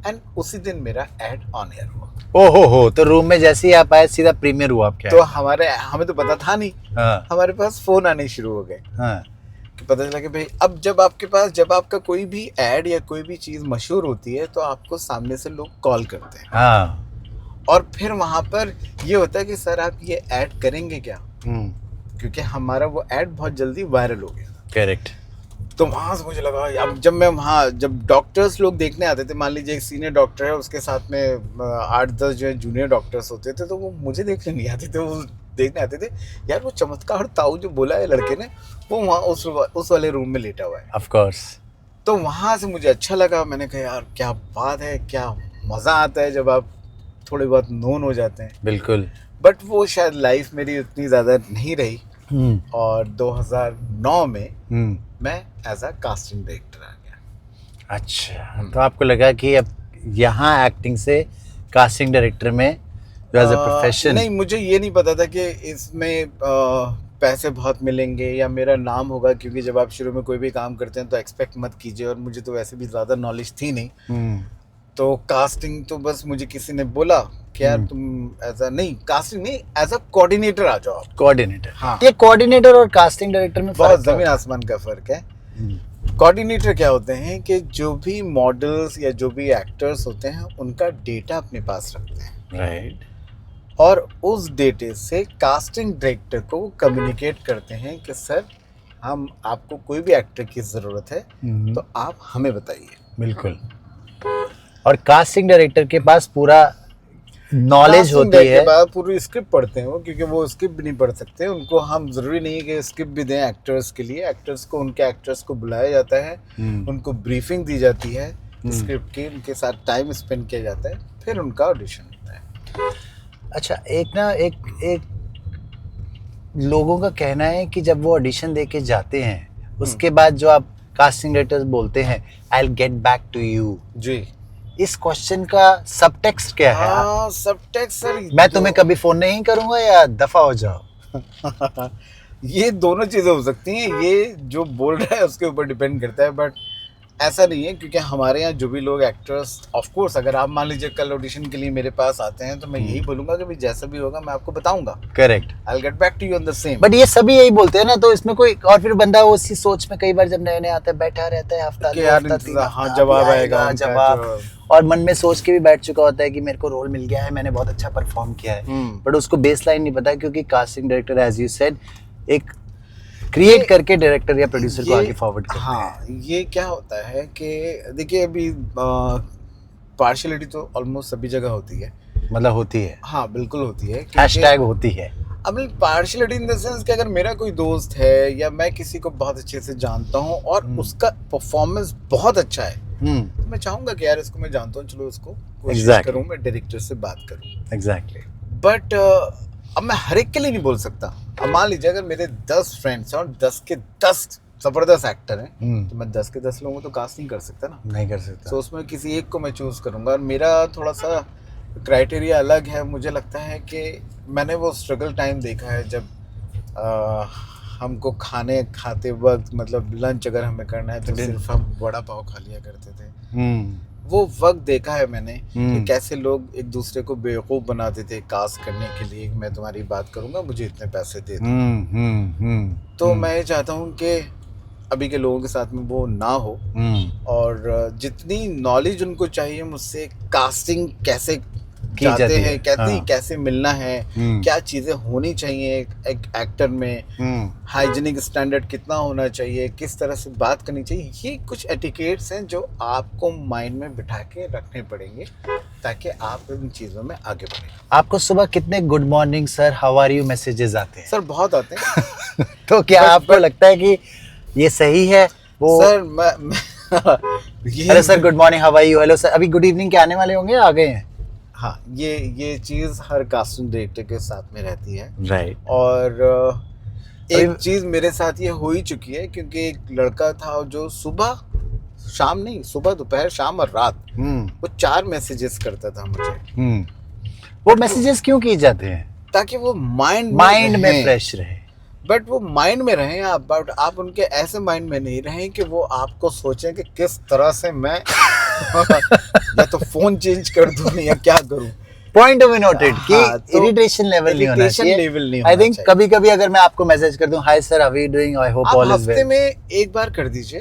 एंड उसी दिन मेरा ऐड ऑन एयर हुआ। ओहो हो। तो रूम में जैसे ही आप आए सीधा प्रीमियर हुआ आपका? तो हमें तो पता था नहीं। हमारे पास फोन आने शुरू हो गए। कि पता चला कि भाई अब जब आपका कोई भी ऐड या कोई भी चीज मशहूर होती है तो आपको सामने से लोग कॉल करते हैं। और फिर वहां पर ये होता है कि सर आप ये ऐड करेंगे क्या? क्योंकि हमारा वो ऐड बहुत जल्दी वायरल हो गया। करेक्ट। तो वहां से मुझे लगा, अब जब डॉक्टर्स लोग देखने आते थे, मान लीजिए एक सीनियर डॉक्टर है, उसके साथ में 8-10 जो है जूनियर डॉक्टर्स होते थे, तो वो मुझे देखने नहीं आते थे, वो देखने आते थे यार वो चमत्कार ताऊ जो बोला है लड़के ने, वो वहाँ उस वाले रूम में लेटा हुआ है। Of course. तो वहां से मुझे अच्छा लगा। मैंने कहा यार क्या बात है, क्या मजा आता है जब आप थोड़े बहुत नोन हो जाते हैं। बिल्कुल। बट वो शायद लाइफ मेरी उतनी ज्यादा नहीं रही। और 2009 में मैं एज अ कास्टिंग डायरेक्टर आ गया। अच्छा। तो आपको लगा कि अब यहाँ एक्टिंग से कास्टिंग डायरेक्टर में एज अ प्रोफेशन? नहीं, मुझे ये नहीं पता था कि इसमें पैसे बहुत मिलेंगे या मेरा नाम होगा, क्योंकि जब आप शुरू में कोई भी काम करते हैं तो एक्सपेक्ट मत कीजिए, और मुझे तो वैसे भी ज़्यादा नॉलेज थी नहीं। तो कास्टिंग तो बस मुझे किसी ने बोला कि यार तुम नहीं कास्टिंग नहीं, एज अ कोऑर्डिनेटर आ जाओ। कोऑर्डिनेटर, हाँ। ये कोऑर्डिनेटर और कास्टिंग डायरेक्टर में बहुत फर्क जमीन आसमान का फर्क है। कोऑर्डिनेटर क्या होते हैं कि जो भी मॉडल्स या जो भी एक्टर्स होते हैं उनका डेटा अपने पास रखते हैं, राइट, और उस डेटे से कास्टिंग डायरेक्टर को कम्युनिकेट करते हैं कि सर हम आपको कोई भी एक्टर की ज़रूरत है तो आप हमें बताइए। बिल्कुल। और कास्टिंग डायरेक्टर के पास पूरा नॉलेज होती है। के बाद पूरी स्क्रिप्ट पढ़ते हैं वो, क्योंकि वो स्क्रिप्ट भी नहीं पढ़ सकते। उनको हम ज़रूरी नहीं है कि स्क्रिप्ट भी दें एक्टर्स के लिए। एक्टर्स को उनके एक्टर्स को बुलाया जाता है, उनको ब्रीफिंग दी जाती है स्क्रिप्ट की, उनके साथ टाइम स्पेंड किया जाता है, फिर उनका ऑडिशन होता है। अच्छा, एक लोगों का कहना है कि जब वो ऑडिशन दे के जाते हैं उसके बाद जो आप कास्टिंग डायरेक्टर्स बोलते हैं I will get back to you, जी, इस क्वेश्चन का सब टेक्स्ट क्या है? हाँ, सब टेक्स्ट सर, मैं तुम्हें कभी फोन नहीं करूंगा या दफा हो जाओ। ये दोनों चीज़ें हो सकती हैं। ये जो बोल रहा है उसके ऊपर डिपेंड करता है, बट ऐसा नहीं है, क्योंकि हमारे यहाँ जो भी लोग एक्टर्स, ऑफ कोर्स अगर आप मान लीजिए कल ऑडिशन के लिए मेरे पास आते हैं तो मैं यही बोलूंगा कि भाई जैसा भी होगा मैं आपको बताऊंगा। Correct, I will get back to you on the same. But ये सभी यही बोलते हैं ना, तो इसमें कोई और फिर बंदा उसी सोच में कई बार जब नए नए आता है बैठा रहता है हफ्ता कि यार हाँ जवाब आएगा जवाब, और मन में सोच के भी बैठ चुका होता है कि मेरे को रोल मिल गया है, मैंने बहुत अच्छा परफॉर्म किया है, बट उसको बेस लाइन नहीं पता, क्योंकि casting director as you said एक क्रिएट करके डायरेक्टर या प्रोड्यूसर को आगे फॉरवर्ड करते हैं। हाँ, ये क्या होता है कि देखिए अभी पार्शियलिटी तो ऑलमोस्ट सभी जगह होती है, मतलब होती है, हाँ बिल्कुल होती है, हैशटैग होती है। अब पार्शियलिटी इन द सेंस कि अगर मेरा कोई दोस्त है या मैं किसी को बहुत अच्छे से जानता हूँ और उसका परफॉर्मेंस बहुत अच्छा है, तो मैं चाहूंगा कि यार इसको मैं जानता हूँ, चलो इसको कोशिश करूँ, मैं डायरेक्टर से बात करूँ। एग्जैक्टली। बट अब मैं हर एक के लिए नहीं बोल सकता। अब मान लीजिए अगर मेरे 10 फ्रेंड्स हैं और 10 के 10 जबरदस्त एक्टर हैं, तो मैं 10 के 10 लोगों को तो कास्ट नहीं कर सकता ना, नहीं कर सकता। तो उसमें किसी एक को मैं चूज करूंगा, और मेरा थोड़ा सा क्राइटेरिया अलग है। मुझे लगता है कि मैंने वो स्ट्रगल टाइम देखा है जब हमको खाने खाते वक्त, मतलब लंच अगर हमें करना है तो सिर्फ हम वड़ा पाव खा लिया करते थे। वो वक्त देखा है मैंने कि कैसे लोग एक दूसरे को बेवकूफ़ बनाते थे कास्ट करने के लिए। मैं तुम्हारी बात करूंगा, मुझे इतने पैसे दे दो। तो मैं ये चाहता हूँ कि अभी के लोगों के साथ में वो ना हो, और जितनी नॉलेज उनको चाहिए मुझसे कास्टिंग कैसे जाते हैं, कैसे मिलना है, क्या चीजें होनी चाहिए एक एक्टर में, हाइजीनिक स्टैंडर्ड कितना होना चाहिए, किस तरह से बात करनी चाहिए, ये कुछ एटिकेट्स हैं जो आपको माइंड में बिठा के रखने पड़ेंगे ताकि आप इन चीजों में आगे बढ़े। आपको सुबह कितने good morning sir, how are you messages आते हैं? सर बहुत आते हैं। तो क्या आपको लगता है कि ये सही है? वो सर मैं hello sir, good morning, how are you, hello sir, अभी गुड इवनिंग के आने वाले होंगे, आ गए हैं? हाँ, ये चीज़ हर कास्टिंग डायरेक्टर के साथ में रहती है, राइट। और एक चीज़ मेरे साथ ये हो ही चुकी है, क्योंकि एक लड़का था जो सुबह शाम नहीं, सुबह दोपहर शाम और रात वो 4 मैसेजेस करता था मुझे। वो मैसेजेस क्यों किए जाते हैं? ताकि वो माइंड में फ्रेश रहे। बट वो माइंड में रहें आप, बट आप उनके ऐसे माइंड में नहीं रहें कि वो आपको सोचें कि किस तरह से मैं या तो फोन चेंज कर दूं या क्या करूं। पॉइंट ऑफ नोटेड कि तो इरिटेशन लेवल नहीं होना चाहिए। आई थिंक कभी-कभी अगर मैं आपको मैसेज कर दूं, hi sir, how are you doing, I hope all is well, हफ्ते में एक बार कर दीजिए,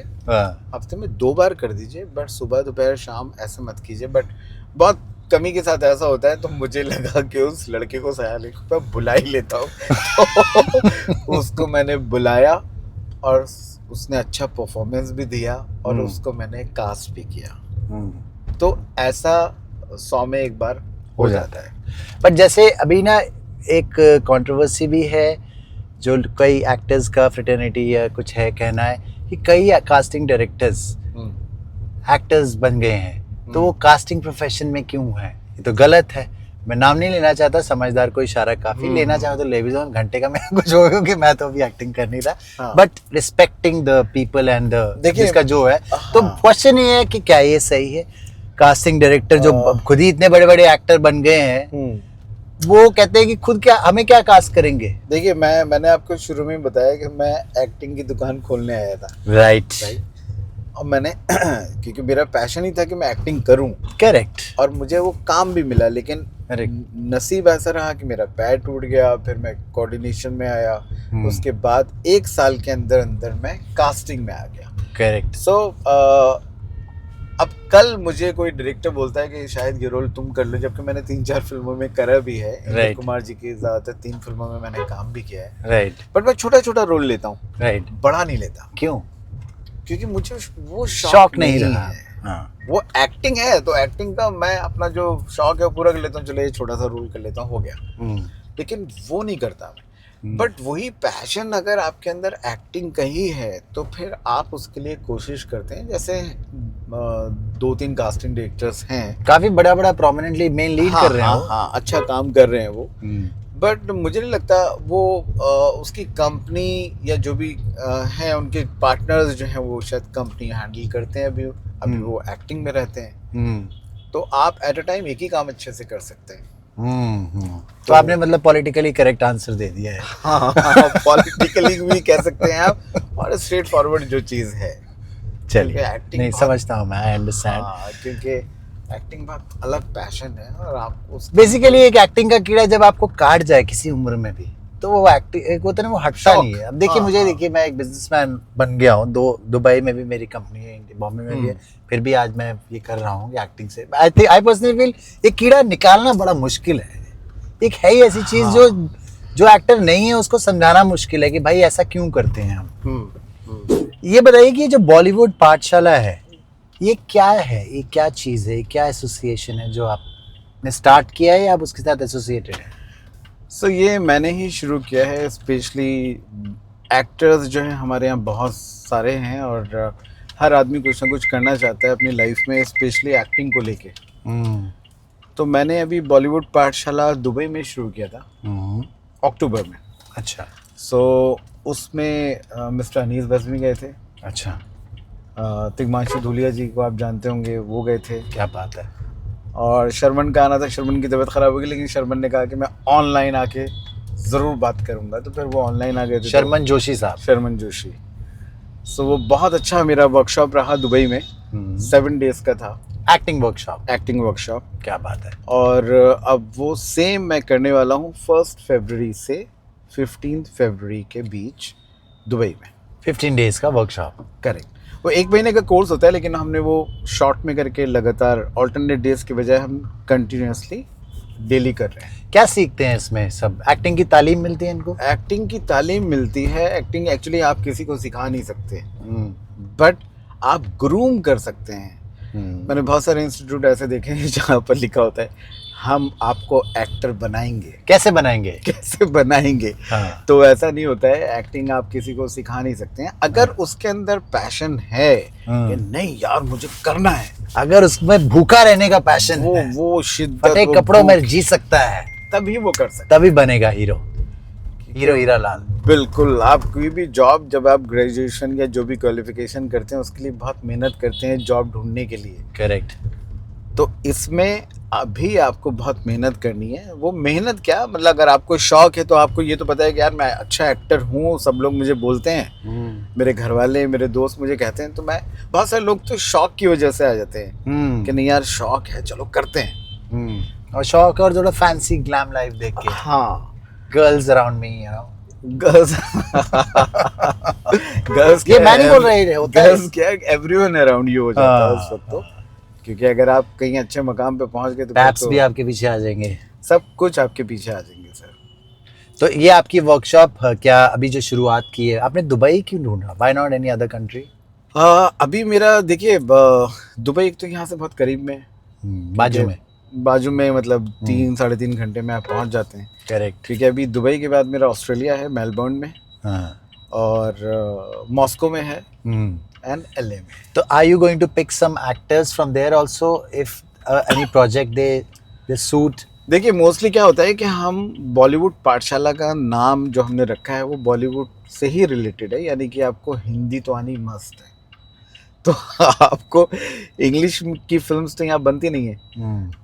हफ्ते में 2 बार कर दीजिए, बट सुबह दोपहर शाम ऐसे मत कीजिए। बट बहुत कमी के साथ ऐसा होता है, तो मुझे लगा कि उस लड़के को सयाली को मैं बुला ही लेता हूँ। तो उसको मैंने बुलाया और उसने अच्छा परफॉर्मेंस भी दिया और उसको मैंने कास्ट भी किया। तो ऐसा 100 में एक बार हो जाता है। बट जैसे अभी ना एक कंट्रोवर्सी भी है, जो कई एक्टर्स का फ्रेटर्निटी या कुछ है कहना है कि कई कास्टिंग डायरेक्टर्स एक्टर्स बन गए हैं, तो वो कास्टिंग प्रोफेशन में क्यों है? ये तो गलत है। मैं नाम नहीं लेना चाहता, समझदार को इशारा काफी, लेना चाहो तो ले भी जाओ, घंटे का मैं कुछ हो, क्योंकि मैं तो अभी एक्टिंग कर नहीं रहा, but respecting the people and जिसका जो है। तो क्वेश्चन ये है कि क्या ये सही है? कास्टिंग डायरेक्टर जो खुद ही इतने बड़े बड़े एक्टर बन गए हैं, वो कहते हैं कि खुद क्या, हमें क्या कास्ट करेंगे? देखिए मैंने आपको शुरू में बताया कि मैं एक्टिंग की दुकान खोलने आया था, राइट। और मैंने क्योंकि मेरा पैशन ही था कि मैं एक्टिंग करूं, करेक्ट। और मुझे वो काम भी मिला, लेकिन नसीब ऐसा रहा कि मेरा पैर टूट गया, फिर मैं कोऑर्डिनेशन में आया, उसके बाद 1 साल के अंदर अंदर मैं कास्टिंग में आ गया। करेक्ट। सो अब कल मुझे कोई डायरेक्टर बोलता है कि शायद ये रोल तुम कर लो, जबकि मैंने 3-4 फिल्मों में करा भी है। इंद्र कुमार जी की ज्यादातर 3 फिल्मों में मैंने काम भी किया है। राइट। बट मैं छोटा छोटा रोल लेता हूँ। राइट। बड़ा नहीं लेता। क्यों? क्योंकि मुझे वो शौक नहीं रहा है। हाँ। वो एक्टिंग है, तो एक्टिंग का मैं अपना जो शौक है वो पूरा कर लेता हूँ, चलो ये छोटा सा रोल कर लेता हूँ, हो गया। लेकिन वो नहीं करता मैं। बट वही पैशन अगर आपके अंदर एक्टिंग का ही है तो फिर आप उसके लिए कोशिश करते हैं। जैसे 2-3 कास्टिंग डायरेक्टर्स हैं, काफी बड़ा बड़ा प्रोमिनेंटली मेन लीड कर रहे हैं। हाँ, अच्छा काम कर रहे हैं वो। बट मुझे नहीं लगता वो उसकी कंपनी या जो भी हैं उनके पार्टनर्स जो हैं वो शायद कंपनी हैंडल करते हैं। अभी वो एक्टिंग में रहते हैं। तो आप एट अ टाइम एक ही काम अच्छे से कर सकते हैं। तो आपने मतलब पॉलिटिकली करेक्ट आंसर दे दिया है। हाँ, पॉलिटिकली भी कह सकते हैं आप, और स्ट्रेट फॉरवर्ड जो चीज़ है। चलिए, नहीं समझता हूँ मैं, आई अंडरस्टैंड। क्योंकि एक्टिंग बहुत अलग पैशन है, और आप उस बेसिकली एक एक्टिंग का कीड़ा जब आपको काट जाए किसी उम्र में भी, तो वो एक्टिंग एक होता है ना, वो हटता नहीं है। अब देखिए मुझे, देखिए मैं एक बिजनेसमैन बन गया हूँ, दुबई में भी मेरी कंपनी है, बॉम्बे में भी है, फिर भी आज मैं ये कर रहा हूँ एक्टिंग से। आई पर्सनली फील एक कीड़ा निकालना बड़ा मुश्किल है। एक है ही ऐसी चीज जो एक्टर नहीं है उसको समझाना मुश्किल है कि भाई ऐसा क्यों करते हैं हम। ये बताइए कि ये जो बॉलीवुड पाठशाला है, ये क्या है, ये क्या चीज़ है, क्या एसोसिएशन है जो आपने स्टार्ट किया है या आप उसके साथ एसोसिएटेड है? सो ये मैंने ही शुरू किया है। स्पेशली एक्टर्स जो हैं हमारे यहाँ बहुत सारे हैं, और हर आदमी कुछ ना कुछ करना चाहता है अपनी लाइफ में, स्पेशली एक्टिंग को लेके। तो मैंने अभी बॉलीवुड पाठशाला दुबई में शुरू किया था, अक्टूबर में। अच्छा। सो उसमें मिस्टर अनीस बज़मी गए थे। अच्छा। तिग्मांशु धूलिया जी को आप जानते होंगे, वो गए थे। क्या बात है। और शर्मन का आना था, शर्मन की तबीयत ख़राब हो गई, लेकिन शर्मन ने कहा कि मैं ऑनलाइन आके ज़रूर बात करूँगा, तो फिर वो ऑनलाइन आ गए थे। शर्मन जोशी साहब। शर्मन जोशी। सो वो बहुत अच्छा मेरा वर्कशॉप रहा दुबई में। 7 डेज़ का था। Acting workshop. क्या बात है। और अब वो सेम मैं करने वाला हूँ 1 फरवरी से 15 फरवरी के बीच दुबई में। 15 डेज का वर्कशॉप। करेक्ट। वो 1 महीने का कोर्स होता है, लेकिन हमने वो शॉर्ट में करके लगातार ऑल्टरनेट डेज के बजाय हम कंटिन्यूसली डेली कर रहे हैं। क्या सीखते हैं इसमें? सब एक्टिंग की तालीम मिलती है इनको? एक्टिंग की तालीम मिलती है। एक्टिंग एक्चुअली आप किसी को सिखा नहीं सकते, बट आप ग्रूम कर सकते हैं। मैंने बहुत सारे इंस्टीट्यूट ऐसे देखे हैं जहाँ पर लिखा होता है हम आपको एक्टर बनाएंगे। कैसे बनाएंगे? हाँ। तो ऐसा नहीं होता है। एक्टिंग आप किसी को सिखा नहीं सकते हैं। अगर उसके अंदर पैशन है कि नहीं यार मुझे करना है, अगर उसमें भूखा रहने का पैशन है, वो शिद्दत, वो कपड़ों में जी सकता है, तभी वो कर सकता है, तभी बनेगा हीरो हीरा लाल। बिल्कुल। आप कोई भी जॉब, जब आप ग्रेजुएशन या जो भी क्वालिफिकेशन करते हैं उसके लिए बहुत मेहनत करते हैं जॉब ढूंढने के लिए। करेक्ट। तो इसमें अभी आपको बहुत मेहनत करनी है। वो मेहनत क्या, मतलब अगर आपको शौक है तो आपको ये तो पता है कि यार मैं अच्छा एक्टर हूँ, सब लोग मुझे बोलते हैं, मेरे घर वाले, मेरे दोस्त मुझे कहते हैं। तो मैं, बहुत सारे लोग तो शौक की वजह से आ जाते हैं कि नहीं यार शौक है, चलो करते हैं। और शौक और थोड़ा फैंसी ग्लैम लाइफ देख के। हाँ। Girls around me, you know. Girls ये मैं नहीं बोल रही, गर्ल्स क्या, एवरीवन अराउंड यू हो जाता है उस वक्त तो। क्योंकि अगर आप कहीं अच्छे मकाम पे पहुंच गए तो पैप्स भी आपके पीछे आ जाएंगे, सब कुछ आपके पीछे आ जाएंगे सर। तो ये आपकी वर्कशॉप क्या अभी जो शुरुआत की है आपने, दुबई क्यों ढूंढा? Why not any other country? अभी मेरा देखिए, दुबई एक तो यहाँ से बहुत करीब में, बाजू में मतलब 3-3.5 घंटे में आप पहुंच जाते हैं। करेक्ट। ठीक है। अभी दुबई के बाद मेरा ऑस्ट्रेलिया है, मेलबर्न में। और मॉस्को में है, and LA में। तो are you going to pick some actors from there also if any project they suit? देखिए मोस्टली क्या होता है कि हम बॉलीवुड पाठशाला का नाम जो हमने रखा है वो बॉलीवुड से ही रिलेटेड है, यानी कि आपको हिंदी तो आनी मस्त है, तो आपको इंग्लिश की फिल्म्स तो यहाँ बनती नहीं है।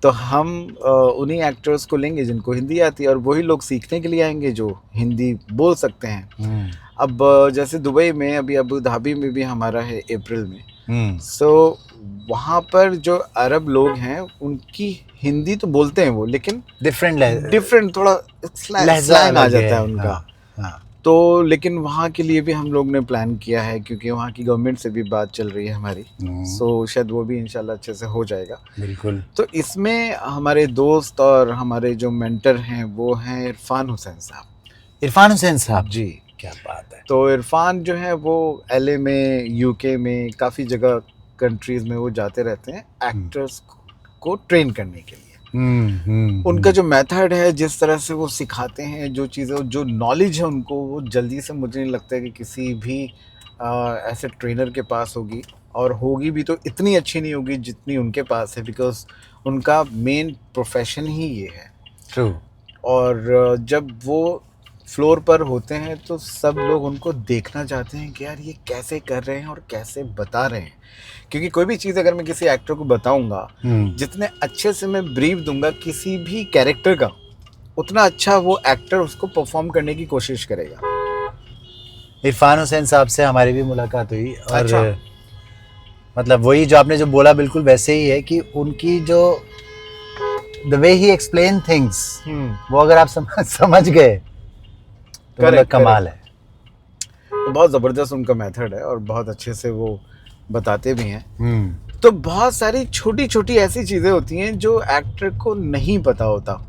तो हम उन्हीं एक्टर्स को लेंगे जिनको हिंदी आती है, और वही लोग सीखने के लिए आएंगे जो हिंदी बोल सकते हैं। अब जैसे दुबई में, अभी अबू धाबी में भी हमारा है अप्रैल में, सो वहाँ पर जो अरब लोग हैं उनकी हिंदी तो बोलते हैं वो, लेकिन डिफरेंट थोड़ा स्लैंग आ जाता है उनका। हाँ। तो लेकिन वहाँ के लिए भी हम लोग ने प्लान किया है, क्योंकि वहाँ की गवर्नमेंट से भी बात चल रही है हमारी। सो शायद वो भी इंशाल्लाह अच्छे से हो जाएगा। बिल्कुल। तो इसमें हमारे दोस्त और हमारे जो मेंटर हैं वो हैं इरफान हुसैन साहब। इरफान हुसैन साहब जी, क्या बात है। तो इरफान जो है वो LA में, UK में, काफ़ी जगह कंट्रीज़ में वो जाते रहते हैं एक्टर्स को ट्रेन करने के लिए। उनका जो मेथड है, जिस तरह से वो सिखाते हैं, जो चीज़ें, जो नॉलेज है उनको, वो जल्दी से मुझे नहीं लगता है कि किसी भी ऐसे ट्रेनर के पास होगी, और होगी भी तो इतनी अच्छी नहीं होगी जितनी उनके पास है, बिकॉज उनका मेन प्रोफेशन ही ये है। ट्रू। और जब वो फ्लोर पर होते हैं तो सब लोग उनको देखना चाहते हैं कि यार ये कैसे कर रहे हैं और कैसे बता रहे हैं, क्योंकि कोई भी चीज़ अगर मैं किसी एक्टर को बताऊंगा, जितने अच्छे से मैं ब्रीफ दूंगा किसी भी कैरेक्टर का, उतना अच्छा वो एक्टर उसको परफॉर्म करने की कोशिश करेगा। इरफान हुसैन साहब से हमारी भी मुलाकात हुई, और अच्छा। मतलब वही जो आपने जो बोला बिल्कुल वैसे ही है कि उनकी जो the way he explain things, वो अगर आप समझ गए तो मतलब कमाल है। तो बहुत ज़बरदस्त उनका मेथड है और बहुत अच्छे से वो बताते भी हैं। तो बहुत सारी छोटी छोटी ऐसी चीज़ें होती हैं जो एक्टर को नहीं पता होता,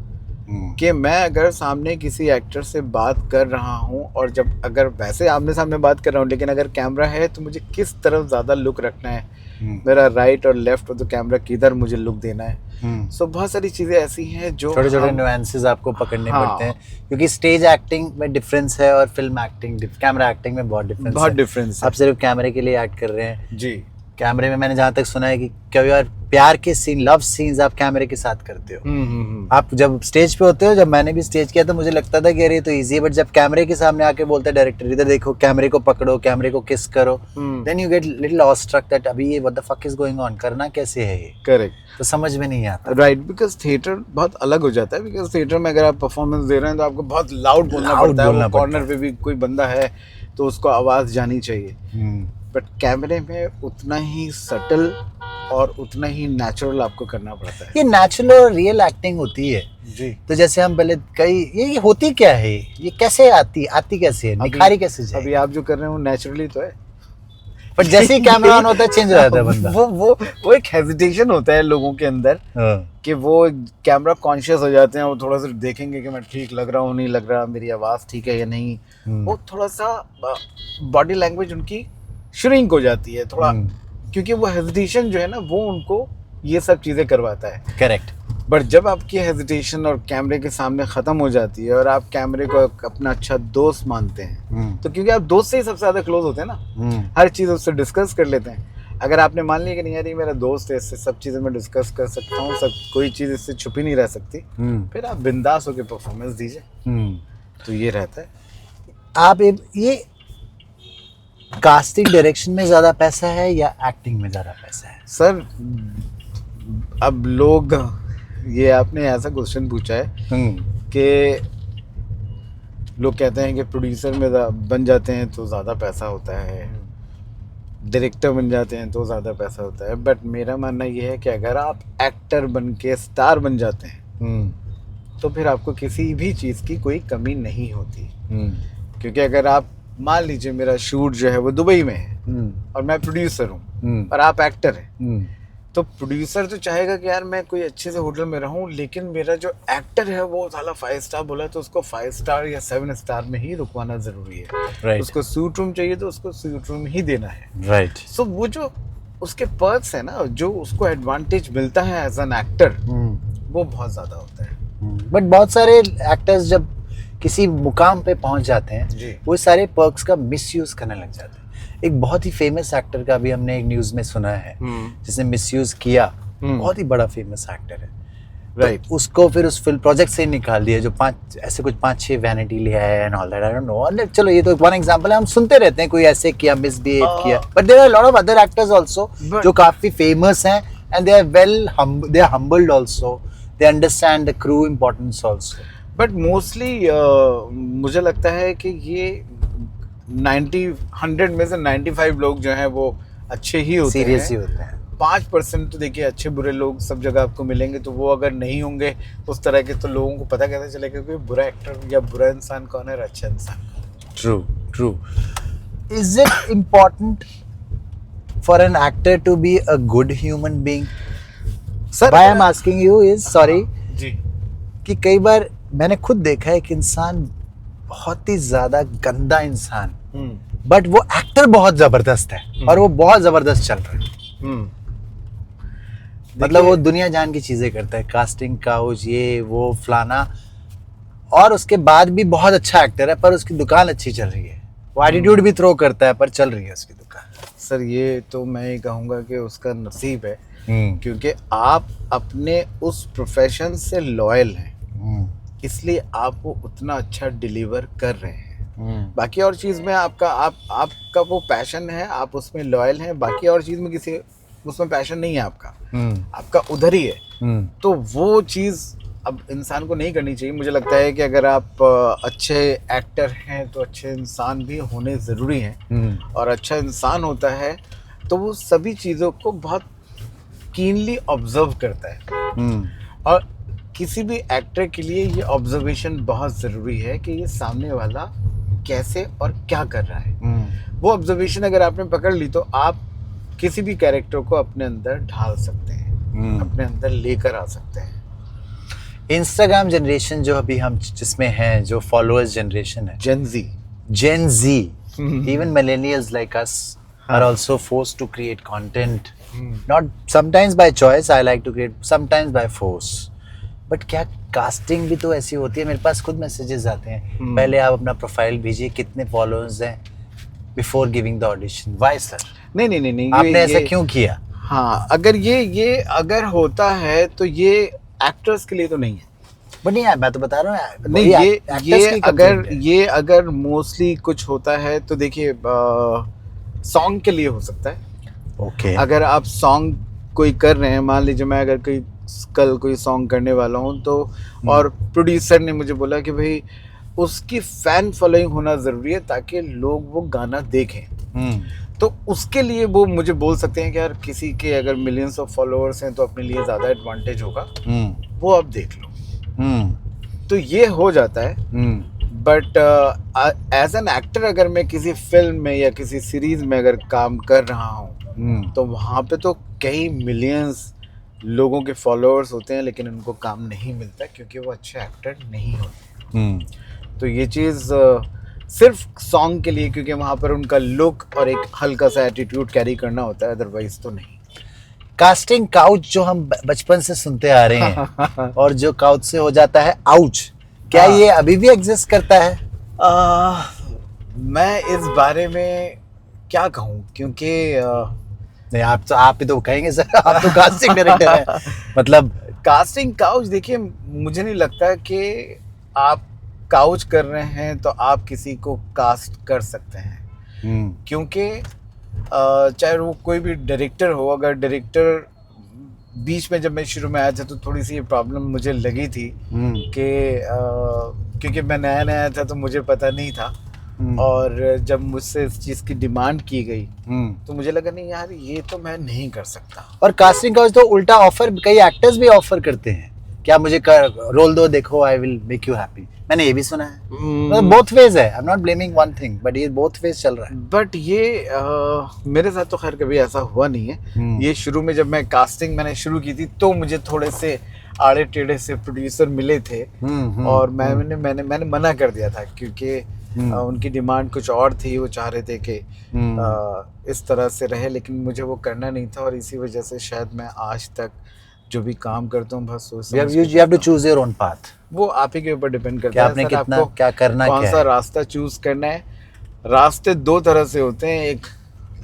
कि मैं अगर सामने किसी एक्टर से बात कर रहा हूँ, और जब अगर वैसे आमने सामने बात कर रहा हूँ, लेकिन अगर कैमरा है तो मुझे किस तरफ ज़्यादा लुक रखना है, मेरा राइट और लेफ्ट ऑफ द कैमरा किधर मुझे लुक देना है। सो बहुत सारी चीज़ें ऐसी हैं जो छोटे छोटे नुआंसेस आपको पकड़ने पड़ते हैं, क्योंकि स्टेज एक्टिंग में डिफरेंस है और फिल्म एक्टिंग, कैमरा एक्टिंग में बहुत डिफरेंस है। आप सिर्फ कैमरे के लिए एक्ट कर रहे हैं जी। कैमरे में मैंने जहाँ तक सुना है कि कभी बार प्यार के सीन, लव सीन्स आप कैमरे के साथ करते हो। आप जब स्टेज पे होते हो, जब मैंने भी स्टेज किया तो मुझे लगता था कि अरे ये तो इजी है, बट जब कैमरे के सामने आके बोलता है डायरेक्टर इधर देखो, कैमरे को पकड़ो, कैमरे को किस करो, then you get little awestruck that अभी ये what the fuck is going on, करना कैसे है ये। करेक्ट। तो समझ में नहीं आता। राइट, बिकॉज थिएटर बहुत अलग हो जाता है, बिकॉज थिएटर में अगर आप परफॉर्मेंस दे रहे हैं तो आपको बहुत लाउड बोलना पड़ता है। कॉर्नर पे भी कोई बंदा है तो उसको आवाज़ जानी चाहिए, बट कैमरे में उतना ही सटल और उतना ही नेचुरल आपको करना पड़ता है। ये नेचुरल और रियल एक्टिंग होती है जी। तो जैसे हम पहले कई ये होती क्या है, ये कैसे आती कैसे है, निखारी कैसे जाए? अभी आप जो कर रहे हो नेचुरली तो है, पर जैसे ही कैमरा ऑन होता है चेंज हो जाता है बंदा। वो एक हेजिटेशन होता है लोगों के अंदर, कि वो कैमरा कॉन्शियस हो जाते हैं, वो थोड़ा सा देखेंगे कि मैं ठीक लग रहा हूँ नहीं लग रहा, मेरी आवाज़ ठीक है या नहीं। वो थोड़ा सा बॉडी लैंग्वेज उनकी श्रिंक हो जाती है थोड़ा, क्योंकि वो हेजिटेशन जो है ना वो उनको ये सब चीज़ें करवाता है। करेक्ट। बट जब आपकी हेजिटेशन और कैमरे के सामने ख़त्म हो जाती है और आप कैमरे को अपना अच्छा दोस्त मानते हैं, तो क्योंकि आप दोस्त से ही सबसे ज़्यादा क्लोज होते हैं ना, हर चीज़ उससे डिस्कस कर लेते हैं। अगर आपने मान लिया कि नहीं यार ये मेरा दोस्त है, इससे सब चीज़ें मैं डिस्कस कर सकता हूँ, सब कोई चीज़ इससे छुपी नहीं रह सकती, फिर आप बिंदास होकर परफॉर्मेंस दीजिए। तो ये रहता है। आप ये कास्टिंग डायरेक्शन में ज़्यादा पैसा है या एक्टिंग में ज़्यादा पैसा है? सर अब लोग, ये आपने ऐसा क्वेश्चन पूछा है कि लोग कहते हैं कि प्रोड्यूसर में बन जाते हैं तो ज़्यादा पैसा होता है, डायरेक्टर बन जाते हैं तो ज़्यादा पैसा होता है, बट मेरा मानना ये है कि अगर आप एक्टर बन के स्टार बन जाते हैं तो फिर आपको किसी भी चीज़ की कोई कमी नहीं होती। क्योंकि अगर आप मान लीजिए मेरा शूट जो है वो दुबई में है और मैं प्रोड्यूसर हूँ और आप एक्टर हैं, तो प्रोड्यूसर तो चाहेगा कि यार मैं कोई अच्छे से होटल में रहूं, लेकिन मेरा जो एक्टर है वो साला 5 स्टार बोला तो उसको 5 स्टार या 7 स्टार में ही रुकवाना जरूरी है। right. उसको सूट रूम चाहिए तो उसको सूट रूम ही देना है। राइट। सो वो जो उसके पर्क्स है ना, जो उसको एडवांटेज मिलता है एज एन एक्टर, वो बहुत ज्यादा होता है। बट बहुत सारे एक्टर्स जब किसी मुकाम पे पहुंच जाते हैं वो सारे पर्क्स का मिसयूज करने लग जाते हैं। एक बहुत ही फेमस एक्टर का भी हमने एक न्यूज़ में सुना है जिसने मिसयूज किया, बहुत ही बड़ा फेमस एक्टर है, राइट। तो उसको फिर उस फिल्म प्रोजेक्ट से निकाल दिया, जो 5-6 वैनिटी लिया है and all that, I don't know. चलो ये तो वन एग्जांपल है, हम सुनते रहते हैं कोई ऐसे किया, मिसबिहेव किया, but there are lot of other actors also जो काफी फेमस हैं and they are humbled also, they understand the crew importance also. But mostly मुझे लगता है कि ये 100 में से 95 लोग जो हैं वो अच्छे ही होते सीरियस हैं। ही होते हैं। 5% तो देखिए अच्छे बुरे लोग सब जगह आपको मिलेंगे, तो वो अगर नहीं होंगे उस तरह के, तो लोगों को पता कैसे चलेगा कि बुरा एक्टर या बुरा इंसान कौन है और अच्छा इंसान कौन है। True true. Is it important for an actor to be a good human being? Sir why I am asking you is sorry जी कि कई बार मैंने खुद देखा है कि इंसान बहुत ही ज्यादा गंदा इंसान, बट वो एक्टर बहुत जबरदस्त है और वो बहुत जबरदस्त चल रहा है। मतलब वो दुनिया जान की चीजें करता है, कास्टिंग काउच ये वो फलाना, और उसके बाद भी बहुत अच्छा एक्टर है, पर उसकी दुकान अच्छी चल रही है। वो एटीट्यूड भी थ्रो करता है पर चल रही है उसकी दुकान। सर ये तो मैं ही कहूँगा कि उसका नसीब है, क्योंकि आप अपने उस प्रोफेशन से लॉयल हैं, इसलिए आप वो उतना अच्छा डिलीवर कर रहे हैं। बाकी और चीज़ में आपका वो पैशन है, आप उसमें लॉयल हैं, बाकी और चीज़ में किसी उसमें पैशन नहीं है आपका उधर ही है। तो वो चीज़ अब इंसान को नहीं करनी चाहिए। मुझे लगता है कि अगर आप अच्छे एक्टर हैं तो अच्छे इंसान भी होने ज़रूरी हैं, और अच्छा इंसान होता है तो वो सभी चीज़ों को बहुत कीनली ऑब्जर्व करता है, और किसी भी एक्टर के लिए ये ऑब्जर्वेशन बहुत ज़रूरी है कि ये सामने वाला कैसे और क्या कर रहा है। वो ऑब्जर्वेशन अगर आपने पकड़ ली तो आप किसी भी कैरेक्टर को अपने अंदर ढाल सकते हैं, अपने अंदर लेकर आ सकते हैं। इंस्टाग्राम जनरेशन जो अभी हम जिसमें हैं, जो फॉलोअर्स जनरेशन है, Gen Z, even millennials like us are also forced to create content. Not sometimes by choice, I like to create, sometimes by force. But क्या कास्टिंग भी तो ऐसी होती है? मेरे पास खुद मैसेजेस आते हैं, पहले आप अपना प्रोफाइल भेजिए, कितने फॉलोअर्स हैं, before giving the audition. Why sir? नहीं आपने ऐसा क्यों किया? हाँ, अगर ये अगर होता है तो ये एक्टर्स के लिए तो नहीं है। बट नहीं यार, मैं तो बता रहा हूँ यार, नहीं, ये अगर मोस्टली कुछ होता है तो देखिए सॉन्ग के लिए हो सकता है। ओके। अगर आप सॉन्ग कोई कर रहे हैं, मान लीजिए मैं अगर कल कोई सॉन्ग करने वाला हूँ तो, और प्रोड्यूसर ने मुझे बोला कि भाई उसकी फैन फॉलोइंग होना ज़रूरी है ताकि लोग वो गाना देखें, तो उसके लिए वो मुझे बोल सकते हैं कि यार किसी के अगर मिलियंस ऑफ फॉलोअर्स हैं तो अपने लिए ज़्यादा एडवांटेज होगा, वो आप देख लो। तो ये हो जाता है। बट एज एन एक्टर अगर मैं किसी फिल्म में या किसी सीरीज में अगर काम कर रहा हूँ तो वहाँ पे तो कई मिलियंस लोगों के फॉलोअर्स होते हैं, लेकिन उनको काम नहीं मिलता क्योंकि वो अच्छे एक्टर नहीं होते। तो ये चीज़ सिर्फ सॉन्ग के लिए, क्योंकि वहाँ पर उनका लुक और एक हल्का सा एटीट्यूड कैरी करना होता है, अदरवाइज तो नहीं। कास्टिंग काउच जो हम बचपन से सुनते आ रहे हैं और जो काउच से हो जाता है आउच, क्या ये अभी भी एग्जिस्ट करता है? मैं इस बारे में क्या कहूँ, क्योंकि नहीं, आप ही तो कहेंगे सर, आप तो कास्टिंग डायरेक्टर हैं। मतलब कास्टिंग काउच, देखिए मुझे नहीं लगता कि आप काउच कर रहे हैं तो आप किसी को कास्ट कर सकते हैं, क्योंकि चाहे वो कोई भी डायरेक्टर हो, अगर डायरेक्टर बीच में जब मैं शुरू में आया था तो थोड़ी सी ये प्रॉब्लम मुझे लगी थी कि क्योंकि मैं नया था तो मुझे पता नहीं था, और जब मुझसे इस चीज़ की डिमांड की गई तो मुझे लगा नहीं यार ये तो मैं नहीं कर सकता। और कास्टिंग काउच तो उल्टा ऑफर कई एक्टर्स भी ऑफर करते हैं, क्या मुझे रोल दो, देखो I will make you happy. मैंने ये भी सुना है। मतलब बोथ वेज है, I am not blaming one thing, but ये बोथ वेज चल रहा है। बट ये मेरे साथ तो खैर कभी ऐसा हुआ नहीं है। ये शुरू में जब मैं कास्टिंग मैंने शुरू की थी तो मुझे थोड़े से आड़े टेढ़े से प्रोड्यूसर मिले थे, और मैंने मना कर दिया था क्योंकि उनकी डिमांड कुछ और थी। वो चाह रहे थे कि इस तरह से रहे, लेकिन मुझे वो करना नहीं था, और इसी वजह से शायद मैं आज तक जो भी काम करता हूँ बस सोच you have to choose your own path. वो आप ही के ऊपर डिपेंड करता है। आपने कितना क्या करना, कौन सा रास्ता चूज करना है। रास्ते दो तरह से होते हैं, एक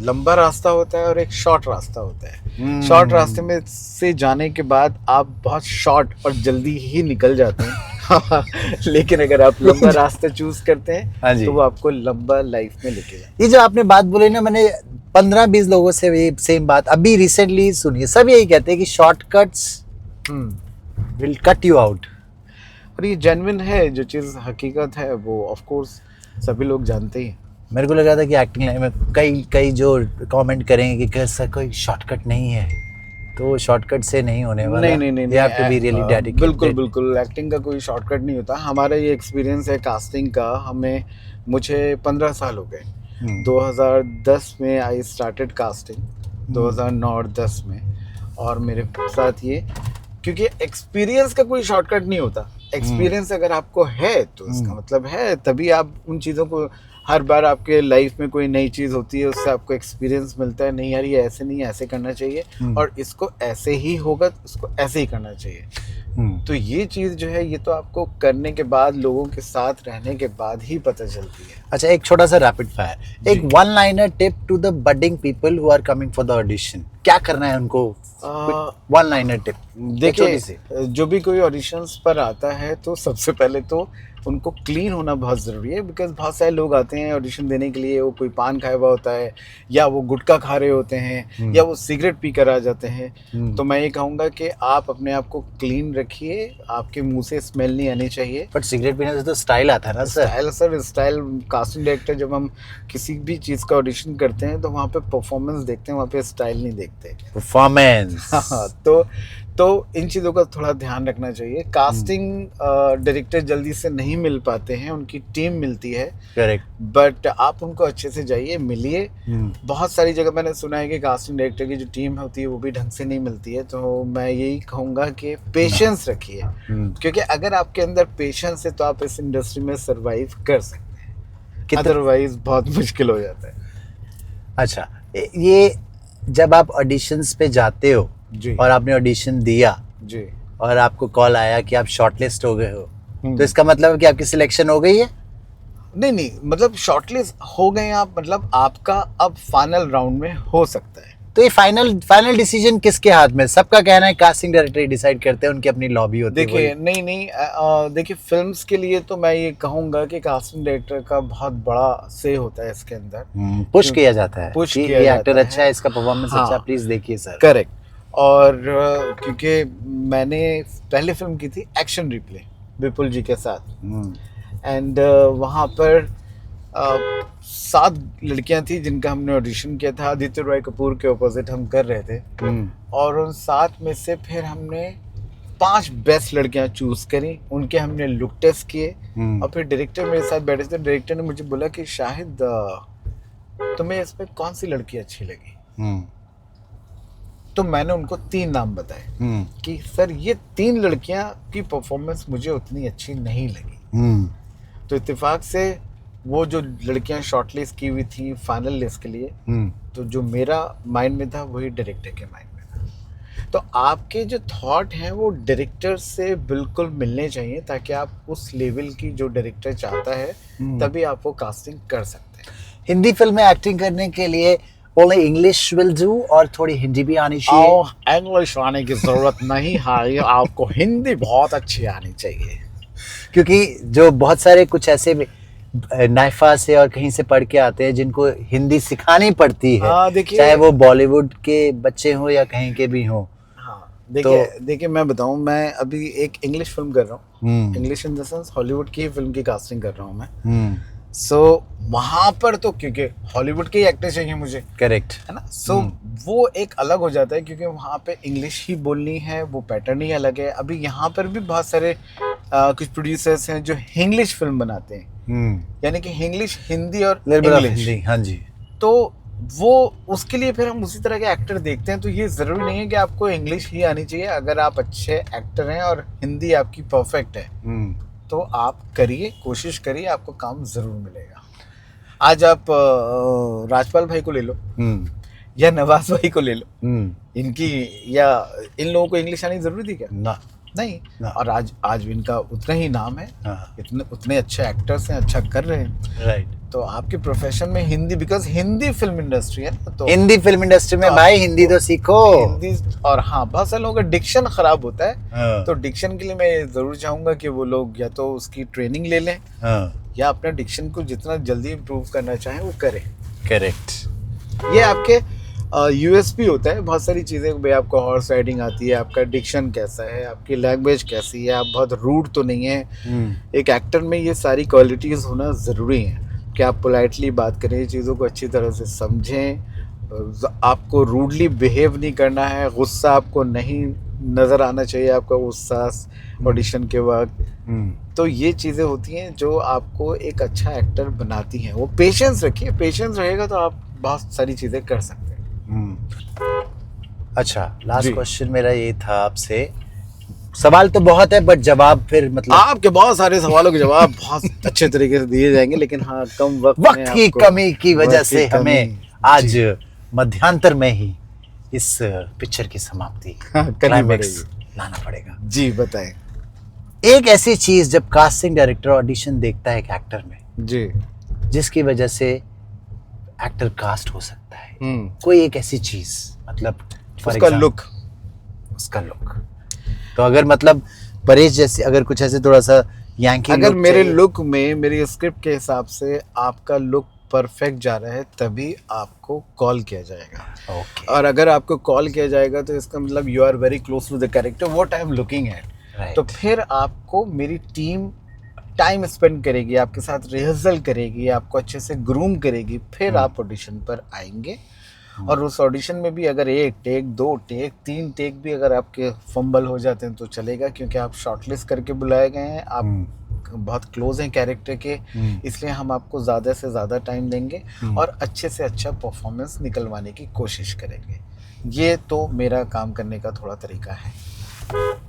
लंबा रास्ता होता है और एक शॉर्ट रास्ता होता है। शॉर्ट रास्ते में से जाने के बाद आप बहुत शॉर्ट और जल्दी ही निकल जाते हैं लेकिन अगर आप लंबा रास्ता चूज करते हैं तो वो आपको लंबा लाइफ में लेके जाए। ये जो आपने बात बोली ना, मैंने 15-20 लोगों से ये सेम बात अभी रिसेंटली सुनी है। सब यही कहते हैं कि shortcuts will cut you out, और ये जेन्युइन है, जो चीज़ हकीकत है वो ऑफ कोर्स सभी लोग जानते ही हैं। मेरे को लग रहा था कि एक्टिंग लाइन में कई जो कमेंट करेंगे कि सर कोई शॉर्टकट नहीं है, तो शॉर्टकट से नहीं होने वाला। नहीं, you have to be really dedicated. बिल्कुल एक्टिंग का कोई शॉर्टकट नहीं होता। हमारा ये एक्सपीरियंस है कास्टिंग का, मुझे 15 साल हो गए। 2010 में आई स्टार्टेड कास्टिंग, 2009 और 10 में, और मेरे साथ ये, क्योंकि एक्सपीरियंस का कोई शॉर्टकट नहीं होता। एक्सपीरियंस अगर आपको है तो इसका मतलब है, तभी आप उन चीज़ों को, हर बार आपके लाइफ में कोई नई चीज़ होती है, उससे आपको एक्सपीरियंस मिलता है, नहीं यार ये ऐसे नहीं, ऐसे करना चाहिए, और इसको ऐसे ही होगा, इसको ऐसे ही करना चाहिए। तो ये चीज़ जो है, ये तो आपको करने के बाद, लोगों के साथ रहने के बाद ही पता चलती है। अच्छा, एक छोटा सा रैपिड फायर, एक one liner tip to the budding people who are coming for the audition, क्या करना है उनको? One liner tip. देखिए, जो भी कोई ऑडिशंस पर आता है तो सबसे पहले तो उनको क्लीन होना बहुत ज़रूरी है, बिकॉज बहुत सारे लोग आते हैं ऑडिशन देने के लिए, वो कोई पान खाया हुआ होता है, या वो गुटखा खा रहे होते हैं, या वो सिगरेट पी कर आ जाते हैं। तो मैं ये कहूँगा कि आप अपने आप को क्लीन रखिए, आपके मुंह से स्मेल नहीं आनी चाहिए। बट सिगरेट पीने से तो स्टाइल आता है ना सर। स्टाइल कास्टिंग डायरेक्टर, जब हम किसी भी चीज़ का ऑडिशन करते हैं तो वहाँ पे परफॉर्मेंस देखते हैं, वहाँ पे स्टाइल नहीं देखते। परफॉर्मेंस। हाँ, तो इन चीज़ों का थोड़ा ध्यान रखना चाहिए। कास्टिंग डायरेक्टर जल्दी से नहीं मिल पाते हैं, उनकी टीम मिलती है। करेक्ट। बट आप उनको अच्छे से जाइए, मिलिए। बहुत सारी जगह मैंने सुना है कि कास्टिंग डायरेक्टर की जो टीम होती है वो भी ढंग से नहीं मिलती है। तो मैं यही कहूँगा कि पेशेंस रखिए, क्योंकि अगर आपके अंदर पेशेंस है तो आप इस इंडस्ट्री में सरवाइव कर सकते हैं, अदरवाइज बहुत मुश्किल हो जाता है। अच्छा, ये जब आप ऑडिशंस पे जाते हो जी, और आपने ऑडिशन दिया जी, और आपको कॉल आया कि आप शॉर्टलिस्ट हो गए हो, तो इसका मतलब है कि आपकी सिलेक्शन हो गई है? नहीं, मतलब शॉर्टलिस्ट हो गए आप, मतलब आपका अब फाइनल राउंड में हो सकता है। तो ये फाइनल डिसीजन किसके हाथ में? सबका कहना है कास्टिंग डायरेक्टर डिसाइड करते हैं, उनकी अपनी लॉबी होती है। देखिए, नहीं, देखिए, फिल्म्स के लिए तो मैं ये कहूँगा कि कास्टिंग डायरेक्टर का बहुत बड़ा से होता है इसके अंदर। पुश किया जाता है, पुश कि किया ये जाता एक्टर है। अच्छा है, इसका परफॉर्मेंस हाँ, अच्छा, प्लीज देखिए सर। करेक्ट। और क्योंकि मैंने पहले फिल्म की थी एक्शन रिप्ले विपुल जी के साथ, एंड वहाँ पर 7 लड़कियां थी जिनका हमने ऑडिशन किया था। आदित्य रॉय कपूर के ऑपोजिट हम कर रहे थे, और उन 7 में से फिर हमने 5 बेस्ट लड़कियां चूज करी, उनके हमने लुक टेस्ट किए, और फिर डायरेक्टर मेरे साथ बैठे थे। डायरेक्टर ने मुझे बोला कि शाहिद, तुम्हें इसमें कौन सी लड़की अच्छी लगी? तो मैंने उनको 3 नाम बताए कि सर ये 3 लड़कियां की परफॉर्मेंस मुझे उतनी अच्छी नहीं लगी। तो इत्तेफाक से वो जो लड़कियां शॉर्टलिस्ट की हुई थी फाइनल लिस्ट के लिए, तो जो मेरा माइंड में था वही डायरेक्टर के माइंड में था। तो आपके जो थॉट हैं वो डायरेक्टर से बिल्कुल मिलने चाहिए, ताकि आप उस लेवल की जो डायरेक्टर चाहता है तभी आप वो कास्टिंग कर सकते हैं। हिंदी फिल्म में एक्टिंग करने के लिए ओनली इंग्लिश विल डू, और थोड़ी हिंदी भी आनी चाहिए? इंग्लिश आने की जरूरत नहीं है, आपको हिंदी बहुत अच्छी आनी चाहिए। क्योंकि जो बहुत सारे कुछ ऐसे नाइफा से और कहीं से पढ़ के आते हैं जिनको हिंदी सिखानी पड़ती है, चाहे वो बॉलीवुड के बच्चे हों या कहीं के भी हों। देखिए, मैं बताऊं, मैं अभी एक इंग्लिश फिल्म कर रहा हूँ, English in the sense Hollywood की फिल्म की कास्टिंग कर रहा हूँ मैं। सो वहां पर तो क्योंकि हॉलीवुड के ही एक्टर चाहिए मुझे, करेक्ट है ना। सो वो एक अलग हो जाता है, क्योंकि वहाँ पे इंग्लिश ही बोलनी है, वो पैटर्न ही अलग है। अभी यहाँ पर भी बहुत सारे कुछ प्रोड्यूसर्स हैं जो इंग्लिश फिल्म बनाते हैं, यानी कि इंग्लिश, हिंदी और इंग्लिश। हाँ जी। तो वो उसके लिए फिर हम उसी तरह के एक्टर देखते हैं। तो ये ज़रूरी नहीं है कि आपको इंग्लिश ही आनी चाहिए। अगर आप अच्छे एक्टर हैं और हिंदी आपकी परफेक्ट है, तो आप करिए, कोशिश करिए, आपको काम ज़रूर मिलेगा। आज आप राजपाल भाई को ले लो, या नवाज भाई को ले लो, इनकी या इन लोगों को इंग्लिश आनी ज़रूरी थी क्या? नहीं। और आज भी इनका उतना ही नाम है, उतने अच्छे एक्टर्स हैं, अच्छा कर रहे हैं। राइट। तो आपके प्रोफेशन में Hindi, because Hindi film industry है ना, तो हिंदी फिल्म इंडस्ट्री में भाई हिंदी तो सीखो। हिंदी, और हाँ, बहुत सारे लोगों का डिक्शन खराब होता है, तो डिक्शन के लिए मैं जरूर चाहूंगा कि वो लोग या तो उसकी ट्रेनिंग ले लें, या अपने डिक्शन को जितना जल्दी इम्प्रूव करना चाहें वो करें। करेक्ट। ये आपके यूएसपी होता है। बहुत सारी चीज़ें भाई, आपको हॉर्स राइडिंग आती है, आपका डिक्शन कैसा है, आपकी लैंग्वेज कैसी है, आप बहुत रूड तो नहीं है। एक एक्टर में ये सारी क्वालिटीज़ होना ज़रूरी है। कि आप पोलाइटली बात करें, चीज़ों को अच्छी तरह से समझें, आपको रूडली बिहेव नहीं करना है, गुस्सा आपको नहीं नज़र आना चाहिए, आपका गुस्सा ऑडिशन के वक्त। तो ये चीज़ें होती हैं जो आपको एक अच्छा एक्टर बनाती हैं। वो पेशेंस रखिए, पेशेंस रहेगा तो आप बहुत सारी चीज़ें कर सकते हैं। अच्छा, लास्ट क्वेश्चन मेरा ये था आपसे, सवाल तो बहुत है बट जवाब फिर मतलब आपके बहुत सारे सवालों के जवाब बहुत अच्छे तरीके से दिए जाएंगे, लेकिन हाँ कम वक्त की कमी की वजह से हमें आज मध्यांतर में ही इस पिक्चर की समाप्ति क्लाइमैक्स लाना पड़ेगा। जी बताएं। एक ऐसी चीज जब कास्टिंग डायरेक्टर ऑडिशन देखता है एक एक्टर में जी, जिसकी वजह से एक्टर कास्ट हो सकता है, कोई एक ऐसी चीज मतलब उसका लुक, उसका लुक। तो अगर मतलब परेश जैसे अगर कुछ ऐसे थोड़ा सा यांकी अगर मेरे लुक में मेरी स्क्रिप्ट के हिसाब से आपका लुक परफेक्ट जा रहा है तभी आपको कॉल किया जाएगा। ओके। और अगर आपको कॉल किया जाएगा तो इसका मतलब you are very close to the character what I am looking at. तो फिर आपको मेरी टीम टाइम स्पेंड करेगी, आपके साथ रिहर्सल करेगी, आपको अच्छे से ग्रूम करेगी, फिर आप ऑडिशन पर आएंगे। और उस ऑडिशन में भी अगर 1 टेक 2 टेक 3 टेक भी अगर आपके फंबल हो जाते हैं तो चलेगा, क्योंकि आप शॉर्टलिस्ट करके बुलाए गए हैं, आप बहुत क्लोज हैं कैरेक्टर के, इसलिए हम आपको ज़्यादा से ज़्यादा टाइम देंगे और अच्छे से अच्छा परफॉर्मेंस निकलवाने की कोशिश करेंगे। ये तो मेरा काम करने का थोड़ा तरीका है।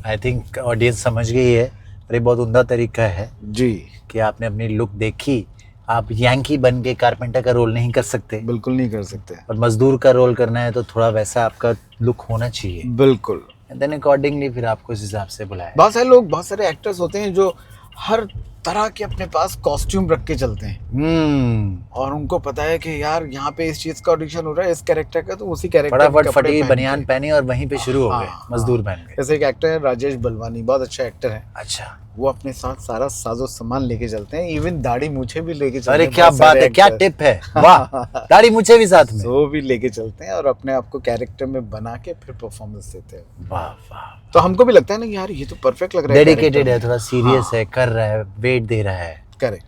आई थिंक ऑडियंस समझ गई है। ये बहुत उम्दा तरीका है जी कि आपने अपनी लुक देखी। आप यांकी बन के कारपेंटर का रोल नहीं कर सकते, बिल्कुल नहीं कर सकते, और मजदूर का रोल करना है तो थोड़ा वैसा आपका लुक होना चाहिए। बिल्कुल। एंड देन अकॉर्डिंगली फिर आपको इस हिसाब से बुलाया। बहुत सारे लोग, बहुत सारे एक्टर्स होते हैं जो हर तरह के अपने पास कॉस्ट्यूम रख के चलते हैं और उनको पता है कि यार यहाँ पे इस चीज का ऑडिशन हो रहा है इस कैरेक्टर का, तो उसी कैरेक्टर फटाफट फटी बनियान पहनी और वहीं पे शुरू हो गए मजदूर बन गए। जैसे एक एक्टर है राजेश बलवानी, बहुत अच्छा एक्टर है। अच्छा। वो अपने साथ सारा साजो सामान लेके चलते हैं, इवन दाढ़ी मूछे भी लेके चलते हैं। अरे क्या बात है, क्या टिप है, वाह। दाढ़ी मूछे भी साथ में, वो भी लेके चलते हैं और अपने आप को कैरेक्टर में बना के फिर परफॉर्मेंस देते हैं। वाह वाह। तो हमको भी लगता है ना कि यार ये तो परफेक्ट लग रहा है, डेडिकेटेड है, थोड़ा सीरियस है, कर रहा है, वेट दे रहा है। करेक्ट।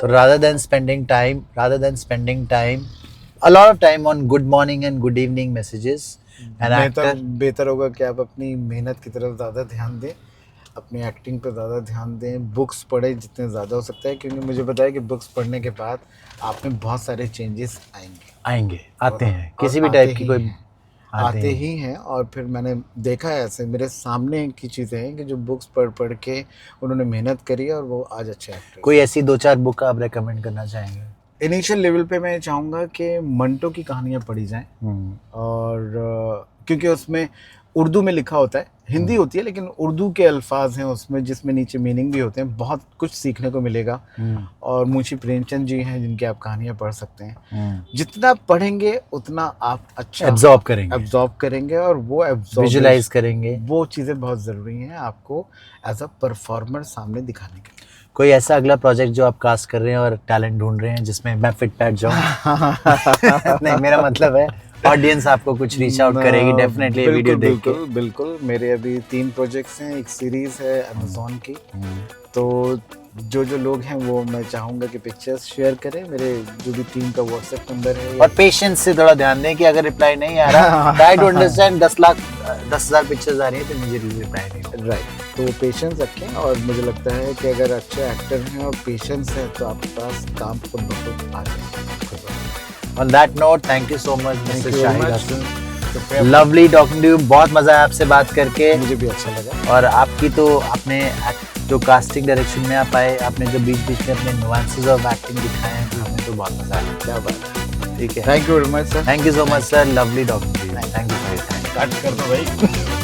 तो rather than spending time a lot of time on good morning and good evening messages, बेहतर होगा कि आप अपनी मेहनत की तरफ ज़्यादा ध्यान दें, अपनी एक्टिंग पे ज़्यादा ध्यान दें, बुक्स पढ़ें जितने ज़्यादा हो सकता है, क्योंकि मुझे पता है कि बुक्स पढ़ने के बाद आप में बहुत सारे चेंजेस आते हैं किसी भी टाइप की, कोई आते ही हैं। और फिर मैंने देखा है ऐसे मेरे सामने की चीज़ें हैं कि जो बुक्स पढ़ के उन्होंने मेहनत करी है और वो आज अच्छे एक्टर। कोई ऐसी 2-4 बुक आप रेकमेंड करना चाहेंगे? इनिशियल लेवल पे मैं चाहूँगा कि मंटो की कहानियाँ पढ़ी जाएं, और क्योंकि उसमें उर्दू में लिखा होता है, हिंदी होती है लेकिन उर्दू के अल्फाज हैं उसमें, जिसमें नीचे मीनिंग भी होते हैं, बहुत कुछ सीखने को मिलेगा। और मुंशी प्रेमचंद जी हैं जिनकी आप कहानियाँ पढ़ सकते हैं। जितना पढ़ेंगे उतना आप अच्छा एब्जॉर्ब करेंगे और वो विजुलाइज करेंगे। वो चीज़ें बहुत ज़रूरी हैं आपको एज अ परफॉर्मर सामने दिखाने के लिए। कोई ऐसा अगला प्रोजेक्ट जो आप कास्ट कर रहे हैं और टैलेंट ढूंढ रहे हैं जिसमें मैं फिट बैठ जाऊं? नहीं, मेरा मतलब है ऑडियंस आपको कुछ रीच आउट करेगी डेफिनेटली वीडियो देख के। बिल्कुल। मेरे अभी 3 प्रोजेक्ट्स हैं, एक सीरीज है अमेज़न की। तो जो लोग हैं वो मैं चाहूँगा कि पिक्चर्स शेयर करें, मेरे जो भी टीम का व्हाट्सएप नंबर है। और पेशेंस से थोड़ा ध्यान दें कि अगर रिप्लाई नहीं आ रहा, ट्राई टू अंडरस्टैंड। 10,000 पिक्चर्स आ रही है तो मुझे रिप्लाई नहीं। राइट। तो पेशेंस रखें, और मुझे लगता है कि अगर अच्छे एक्टर हैं और पेशेंस है तो आपके पास काम खुद ब खुद आ जाएगा। On that note, thank you so much, Mr. Shahid Hasan. Lovely talking to you. बहुत मजा आया आपसे बात करके। मुझे भी अच्छा लगा। और आपकी तो आपने जो कास्टिंग डायरेक्शन में आप आए, आपने जो बीच में अपने नुआंसेस ऑफ एक्टिंग दिखाए हैं, हमें तो बहुत मजा आया। क्या बात है। ठीक है। Thank you very much sir. Thank you so much sir. Lovely talking to you. Thank you for your time. Cut कर दो भाई।